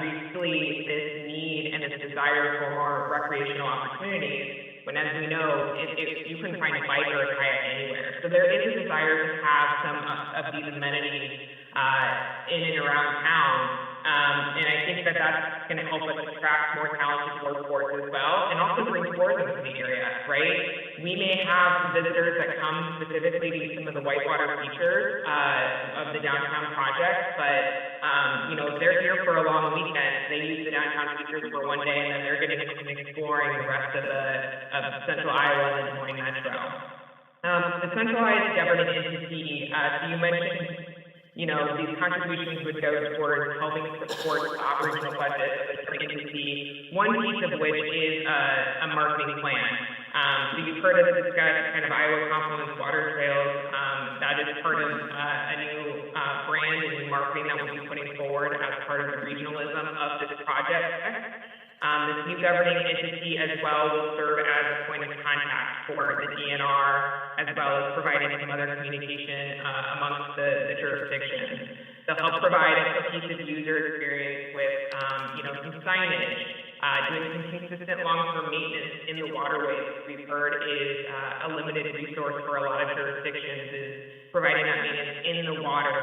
recently this need and this desire for more recreational opportunities. When, as we know, you can find a bike or a kayak anywhere. So there is a desire to have some of these amenities in and around town. And I think that that's going to help us attract more talented workforce as well, and also bring tourism to the area, right? We may have visitors that come specifically to some of the whitewater features of the downtown project, but if they're here for a long weekend, they use the downtown features for one day, and then they're going to be exploring the rest of central Iowa and Des Moines Metro. The centralized governing entity, so you mentioned, these contributions would go towards helping support the operational budget of the governing entity, one piece of which is a marketing plan. So you've heard us discuss kind of Iowa Confluence Water Trails. That is part of a new brand and new marketing that we'll be putting forward as part of the regionalism of this project. This new governing entity as well will serve as a point of contact for the DNR, as well as providing some other communication amongst the jurisdictions. They'll help provide a cohesive user experience with, some signage, doing some consistent long-term maintenance in the waterways. We've heard is a limited resource for a lot of jurisdictions, is providing that maintenance in the water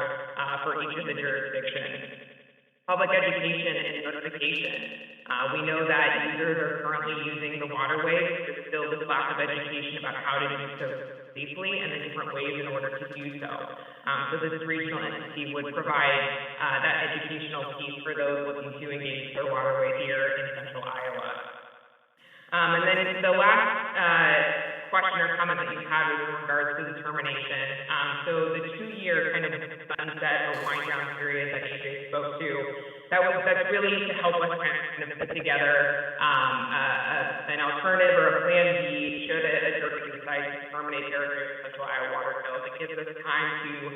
for each of the jurisdictions. Public education and notification. We know that users are currently using the waterways. There's still this lack of education about how to do so safely and the different ways in order to do so. So this regional entity would provide that educational piece for those looking to engage their waterway here in central Iowa. And then the last question or comment that you had was in regards to the termination. So the 2-year kind of sunset or wind down period that AJ spoke to, that's really to help us kind of put together an alternative or a plan B should a jurisdiction decide to terminate their central Iowa water trails. It gives us time to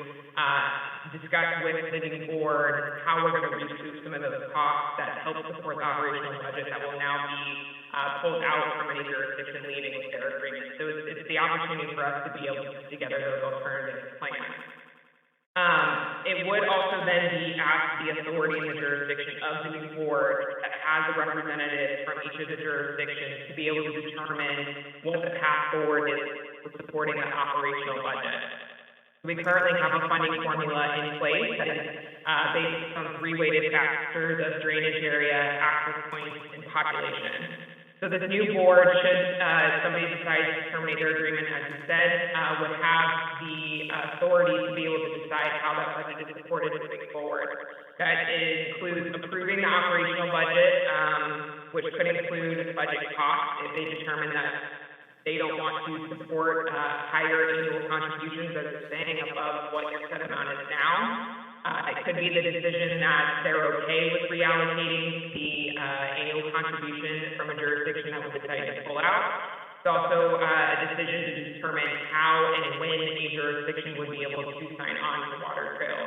discuss with the new board how we're going to recoup some of those costs that help support the operational budget that will now be pulled out from any jurisdiction leaving with their agreement. So it's the opportunity for us to be able to put together those alternative plans. It would also then be asked the authority in the jurisdiction of the new board that has a representative from each of the jurisdictions to be able to determine what the path forward is for supporting that operational budget. We currently have a funding formula in place that is based on 3 weighted factors of drainage area, access points, and population. So this new board, should somebody decide to terminate their agreement, as you said, would have the authority to be able to decide how that budget is supported moving forward. That includes approving the operational budget, which could include budget costs if they determine that they don't want to support higher annual contributions, as they're saying, above what your set amount is now. It could be the decision that they're okay with reallocating the annual contribution from a jurisdiction that would decide to pull out. It's also a decision to determine how and when a jurisdiction would be able to sign on to the water trail.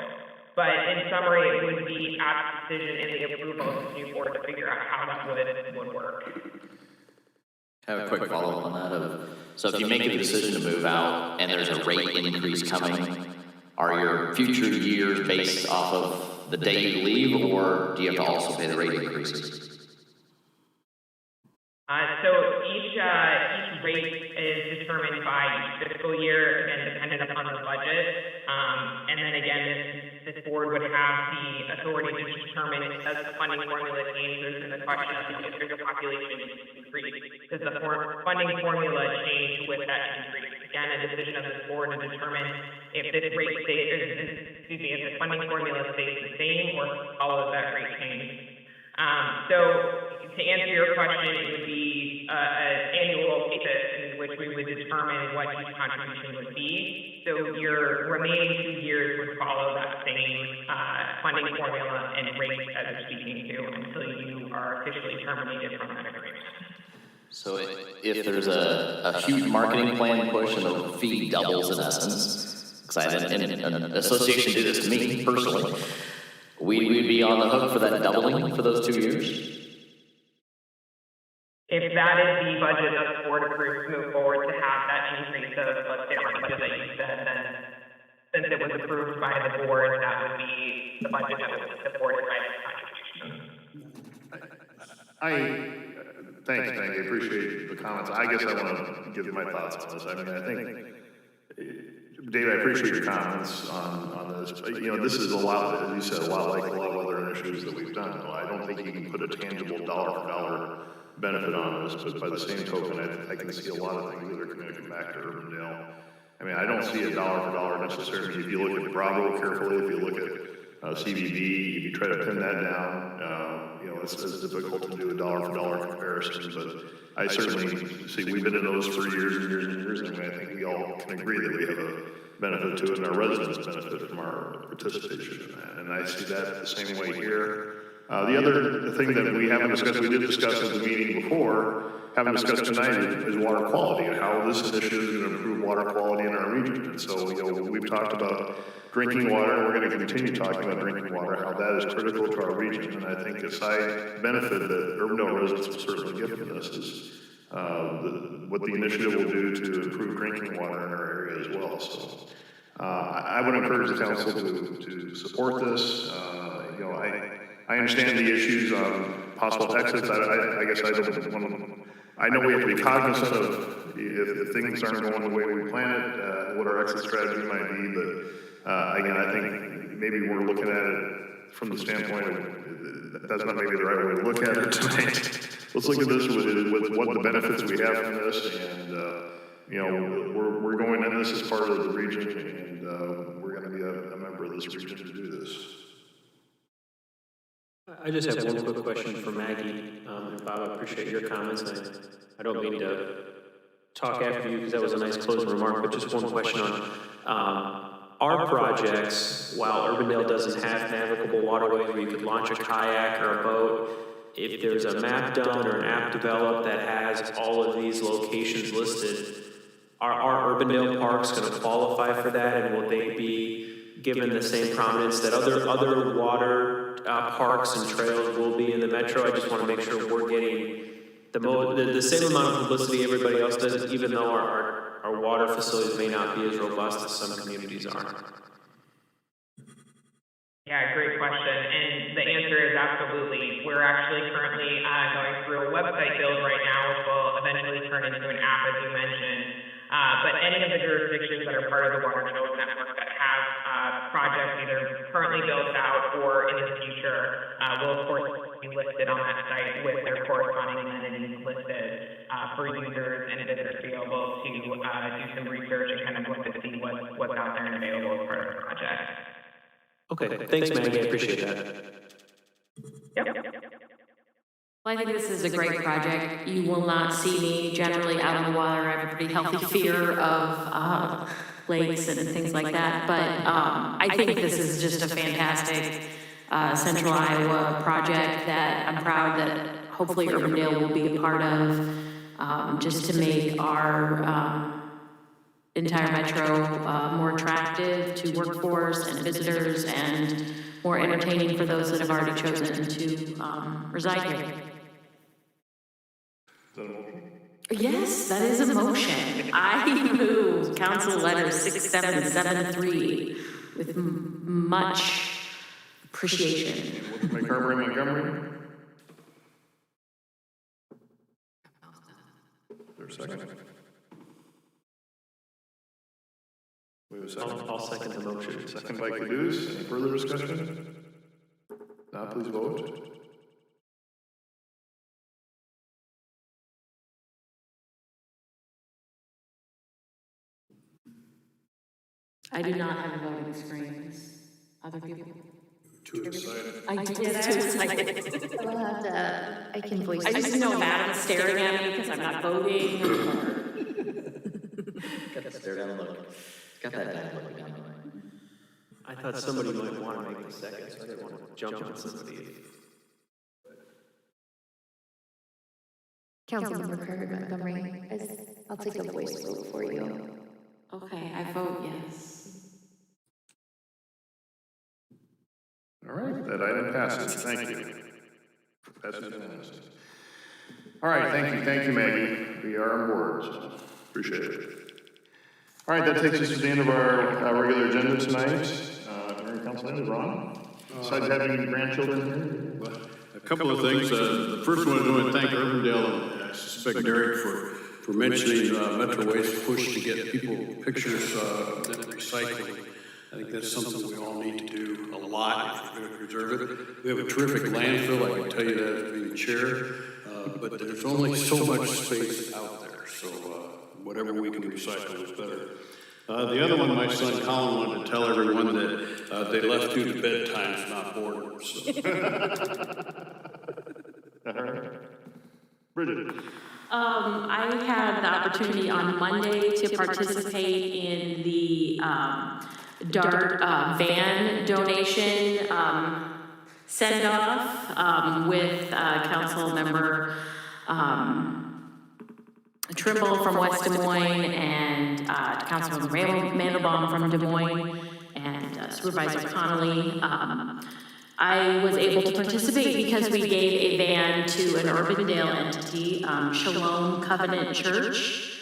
But in summary, it would be at the decision and the approval of the new board to figure out how that would work. I have a quick follow-up on that. So if you make a decision to move out and there's a rate increase coming, are your future years based off of the day you leave, or do you have to also pay the rate increases? So each rate is determined by each fiscal year, again, dependent upon the budget. And then again, this board would have the authority to determine as the funding formula changes, and the question of if there's a population increase. Does the funding formula change with that increase? Again, a decision of this board to determine if this rate stays, if the funding formula stays the same or follows that rate change. So to answer your question, it would be an annual basis in which we would determine what each contribution would be. So your remaining 2 years would follow that same funding formula and rate as you're speaking to until you are officially terminated from that agreement. So if there's a huge marketing plan push and the fee doubles in essence, because I had an association do this to me personally, we would be on the hook for that doubling for those 2 years? If that is the budget that the board approves to move forward to have that increase of, let's say, the budget that you said, then since it was approved by the board, that would be the budget that would be supported by this contribution. Thanks, Maggie, I appreciate the comments. I guess I want to give you my thoughts on this. I mean, I think, Dave, I appreciate your comments on this. This is a lot, as you said, a lot like the level weather initiatives that we've done. I don't think you can put a tangible dollar for dollar benefit on this, but by the same token, I can see a lot of things that are going to come back to Urbandale. I mean, I don't see a dollar for dollar necessarily. If you look at Bravo carefully, if you look at CVB, if you try to pin that down, you know, it's difficult to do a dollar for dollar comparison, but I certainly see, we've been in those for years and years and years, and I think we all can agree that we have a benefit to it, and our residents benefit from our participation in that, and I see that the same way here. The other thing that we haven't discussed, we did discuss at the meeting before, haven't discussed tonight, is water quality and how this initiative is going to improve water quality in our region. And so, you know, we've talked about drinking water, and we're going to continue talking about drinking water, how that is critical to our region. And I think a side benefit that Urbandale residents will certainly get from this is what the initiative will do to improve drinking water in our area as well. So I would encourage the council to support this. You know, I understand the issues on possible exits. I guess I don't want to. I know we have to be cognizant of if things aren't going the way we planned, what our exit strategy might be. But again, I think maybe we're looking at it from the standpoint of that's not maybe the right way to look at it tonight. Let's look at this with what the benefits we have from this, and you know, we're going in this as part of the region, and we're going to be a member of this region to do this. I just have one quick question for Maggie, and Bob, I appreciate your comments, and I don't mean to talk after you because that was a nice closing remark, but just one question on our projects. While Urbandale doesn't have navigable waterways where you could launch a kayak or a boat, if there's a map done or an app developed that has all of these locations listed, are Urbandale parks going to qualify for that, and will they be given the same prominence that other water parks and trails will be in the metro? I just want to make sure we're getting the same amount of publicity everybody else does, even though our water facilities may not be as robust as some communities are. Yeah, great question. And the answer is absolutely. We're actually currently going through a website build right now, which will eventually turn into an app, as you mentioned. But any of the jurisdictions that are part of the Water Trails Network that have projects either currently built out or in the future will, of course, be listed on that site with their corresponding amenities listed for users and visitors to be able to do some research and kind of look to see what's out there and available as part of the project. Okay, thanks, Maggie. I appreciate that. Yep. Well, I think this is a great project. You will not see me generally out on the water. I have a pretty healthy fear of lakes and things like that. But I think this is just a fantastic Central Iowa project that I'm proud that hopefully Urbandale will be a part of, just to make our entire metro more attractive to workforce and visitors and more entertaining for those that have already chosen to reside here. Yes, that is a motion. I move Council Letter 6773 with much appreciation. Montgomery. There's a second. We have a second. I'll second the motion. Second by Caduce. Any further discussion? Now please vote. I do not have a voting screens. Other people? Too excited. I did, I was too excited. I'll have to, I can voice. I just know Madam's staring at me because I'm not voting. Got that stare down look. Got that down look down the line. I thought somebody might want to make the second, so I didn't want to jump on somebody. Councilmember Carter Montgomery, I'll take a voice vote for you. Okay, I vote yes. All right, that item passes. Thank you. Passes unanimously. All right, thank you, Maggie. We are on board, so appreciate it. All right, that takes us to the end of our regular agenda tonight. Mayor and Council members, Ron? Besides having grandchildren here? A couple of things. The first one, I want to thank Urbandale and I suspect Derek for mentioning Metro Waste's push to get people pictures of recycling. I think that's something we all need to do a lot if we're going to preserve it. We have a terrific landfill, I can tell you that as being chair, but there's only so much space out there, so whatever we can recycle is better. The other one, my son Colin wanted to tell everyone that they left due to bedtimes, not boredom. So. Bridget. I had the opportunity on Monday to participate in the DART van donation send-off with council member Trimble from West Des Moines and Councilman Mandelbaum from Des Moines and Supervisor Connolly. I was able to participate because we gave a van to an Urbandale entity, Shalom Covenant Church.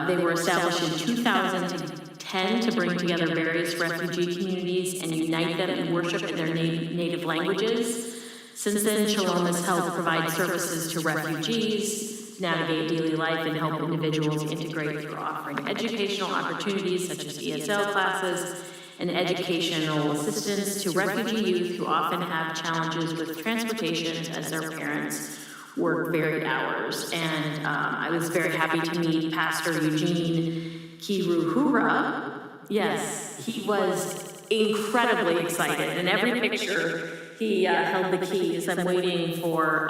They were established in 2010 to bring together various refugee communities and unite them in worship in their native languages. Since then, Shalom has helped provide services to refugees, navigate daily life, and help individuals integrate through offering educational opportunities such as ESL classes and educational assistance to refugee youth who often have challenges with transportation as their parents work varied hours. And I was very happy to meet Pastor Eugene Kiruhura. Yes, he was incredibly excited. In every picture, he held the keys. I'm waiting for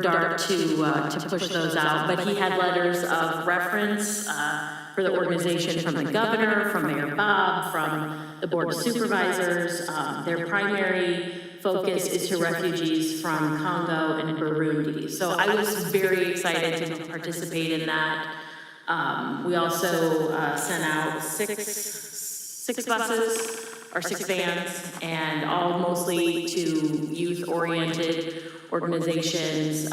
DART to push those out. But he had letters of reference for the organization from the governor, from Mayor Bob, from the Board of Supervisors. Their primary focus is to refugees from Congo and Burundi. So I was very excited to participate in that. We also sent out six buses, or 6 vans, and all mostly to youth-oriented organizations.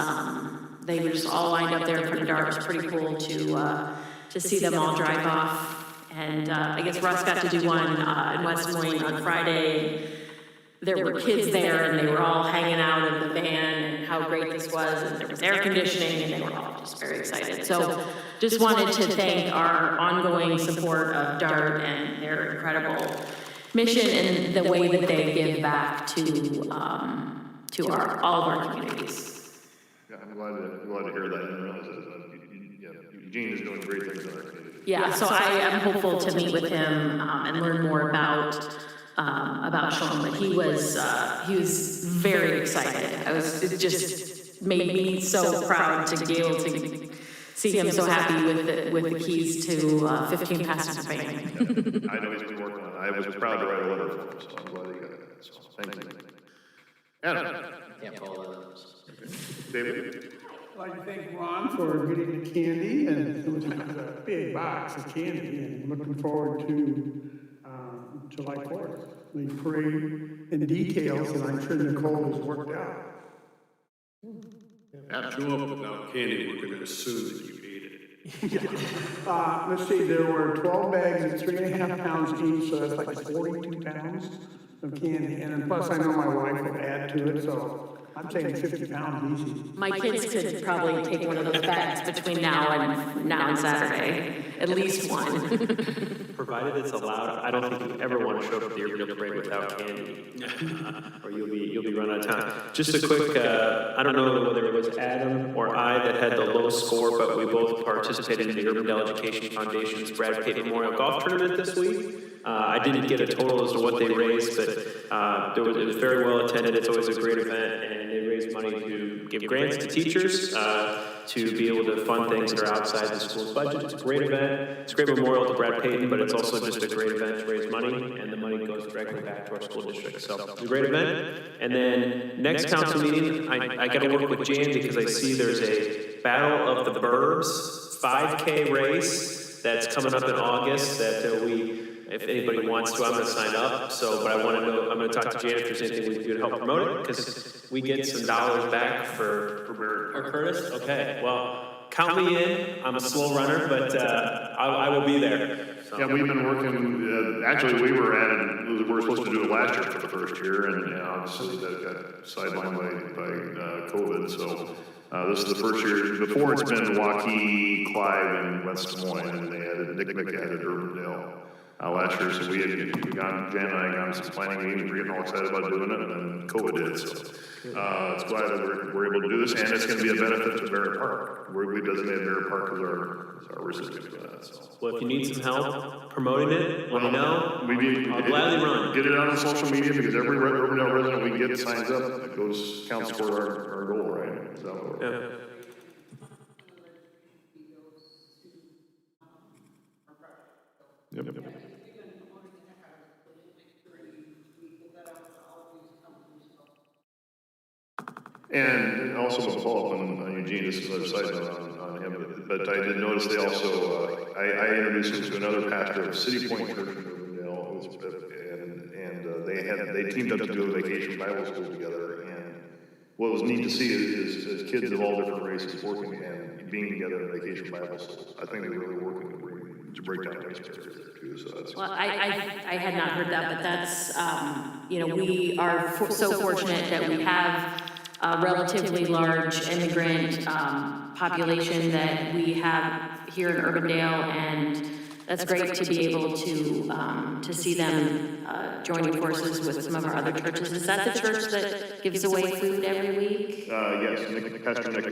They were just all lined up there for the DART. It was pretty cool to see them all drive off. And I guess Russ got to do one in West Des Moines on Friday. There were kids there, and they were all hanging out in the van and how great this was, and there was air conditioning, and they were all just very excited. So just wanted to thank our ongoing support of DART and their incredible mission and the way that they give back to all of our communities. Yeah, I'm glad to hear that. I didn't realize that. Eugene is doing great things in our community. Yeah, so I am hopeful to meet with him and learn more about Shalom. But he was very excited. It just made me so proud to be able to see him so happy with the keys to 15 Pastors Van. I know he's been working on it. I was proud to write a letter for him, so I'm glad he got it. So thank you. Adam. Can't follow those. David. I'd like to thank Ron for getting the candy, and it was a big box of candy, and looking forward to July 4th. We pray in details, and I'm sure Nicole has worked out. Show up without candy, we're going to assume that you ate it. Let's see, there were 12 bags of 3.5 pounds each, so that's like 42 pounds of candy. And then plus, I know my wife will add to it, so I'm saying 50 pounds easy. My kids could probably take one of those bags between now and Saturday, at least one. Provided it's allowed, I don't think you ever want to show up at the Urbandale Parade without candy, or you'll be run out of time. Just a quick, I don't know whether it was Adam or I that had the low score, but we both participated in the Urbandale Education Foundation's Brad Pitt Memorial Golf Tournament this week. I didn't get a total as to what they raised, but it was very well attended. It's always a great event, and they raise money to give grants to teachers to be able to fund things that are outside the school's budget. It's a great event. It's a great memorial to Brad Payton, but it's also just a great event to raise money, and the money goes directly back to our school district. So it's a great event. And then next council meeting, I got to work with Jan because I see there's a Battle of the Burbs 5K race that's coming up in August that if anybody wants to, I'm going to sign up. So, but I want to know, I'm going to talk to Jan if there's anything we can do to help promote it, because we get some dollars back for Curtis. Okay, well, count me in. I'm a slow runner, but I will be there. So. Yeah, we've been working, actually we were supposed to do it last year for the first year, and obviously that got sidelined by COVID, so this is the first year. Before it's been Waukee, Clive, and West Des Moines, and they added, Nick added Urbandale. last year, so Jan and I had gone to some planning meetings, we were getting all excited about doing it, and then COVID hit, so. It's glad that we're able to do this, and it's gonna be a benefit to Barrett Park. We designate Barrett Park as our recipient for that, so. Well, if you need some help promoting it, let me know. I'll gladly run. Get it out on social media, because every Urbandale resident we get signs up, it counts toward our goal, right? So. Yeah. Yep. And also a follow-up on Eugene, this is another side note on him, but I did notice they also, I introduced him to another pastor of City Point Church in Urbandale, and they teamed up to do a vacation Bible school together, and what was neat to see is kids of all different races working and being together in vacation Bible school. I think they're really working to break down race barriers there too, so that's. Well, I had not heard that, but that's, we are so fortunate that we have a relatively large immigrant population that we have here in Urbandale, and that's great to be able to see them joining forces with some of our other churches. Is that the church that gives away food every week? Yes, Pastor Nick,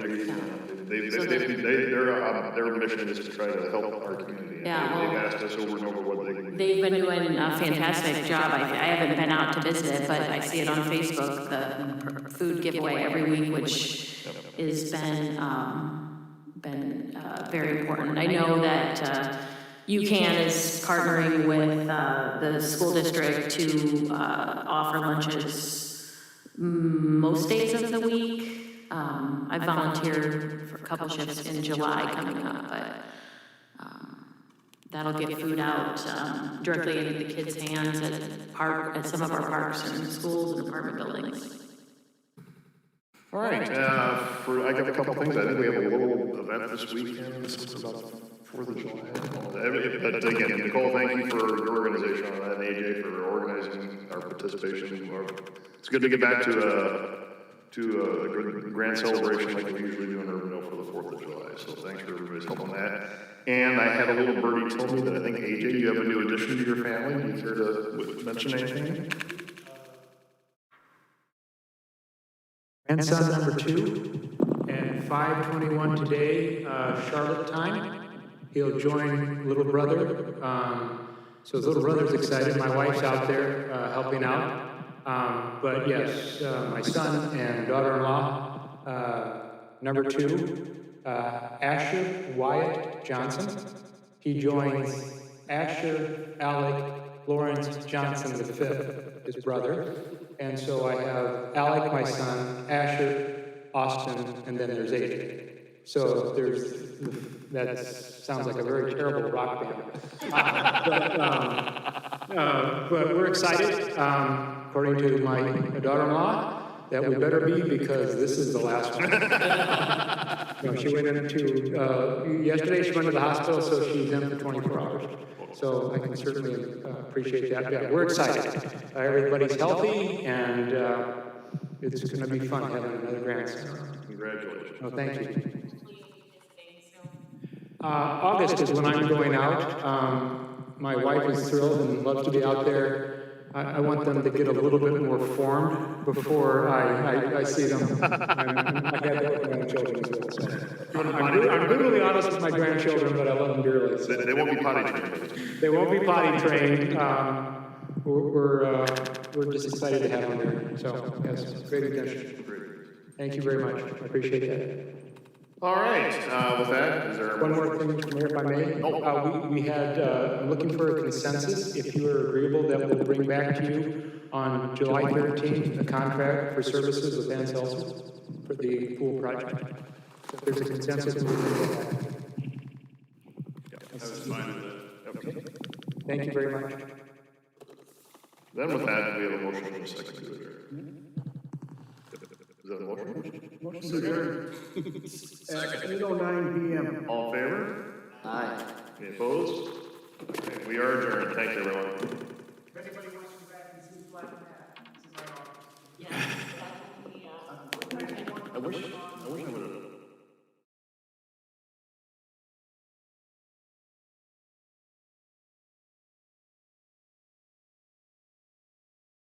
their mission is to try to help our community. Yeah, They've asked us over and over what they can do. They've been doing a fantastic job. I haven't been out to visit it, but I see it on Facebook, the food giveaway every week, which has been very important. I know that UCAN is partnering with the school district to offer lunches most days of the week. I volunteered for a couple shifts in July coming up, but that'll get food out directly into the kids' hands at some of our parks and schools and apartment buildings. All right, I got a couple things. I think we have a little event this weekend. It's about 4th of July. But again, Nicole, thank you for your organization on that, and AJ for organizing our participation. It's good to get back to a grand celebration like we usually do in Urbandale for the 4th of July. So thanks for everybody's help on that. And I had a little birdie tell me that I think, AJ, you have a new addition to your family. Do you care to mention anything? Grandson number 2, and 5:21 today, Charlotte time. He'll join little brother. So his little brother's excited. My wife's out there helping out. But yes, my son and daughter-in-law, number 2, Asher Wyatt Johnson. He joins Asher Alec Lawrence Johnson V, his brother. And so I have Alec, my son, Asher, Austin, and then there's AJ. So that sounds like a very terrible rock band. But we're excited, according to my daughter-in-law, that we better be, because this is the last one. She went into, yesterday she went to the hospital, so she's in for 24 hours. So I can certainly appreciate that. Yeah, we're excited. Everybody's healthy, and it's going to be fun having another grandson. Congratulations. Oh, thank you. August is when I'm going out. My wife is thrilled and loves to be out there. I want them to get a little bit more formed before I see them. I have other grandchildren as well. So. I'm brutally honest with my grandchildren, but I love them dearly. So. They won't be potty trained. They won't be potty trained. We're just excited to have them there. So, yes, great addition. Thank you very much. I appreciate that. All right, with that, is there one more thing, Mr. Mayor, if I may? We had, I'm looking for a consensus, if you are agreeable, that we'll bring back to you on July 13th, a contract for services with Ann Seltzer for the pool project. If there's a consensus, we'll bring it back. That's fine with that. Okay. Thank you very much. Then with that, we have a motion in a second to adjourn. Is that a motion? Motion to adjourn. At 8:09 p.m. All in favor? Aye. Any opposed? Okay, we are adjourned. Thank you, everyone. If anybody wants to go back and see Black Cat, this is our office. I wish I would have.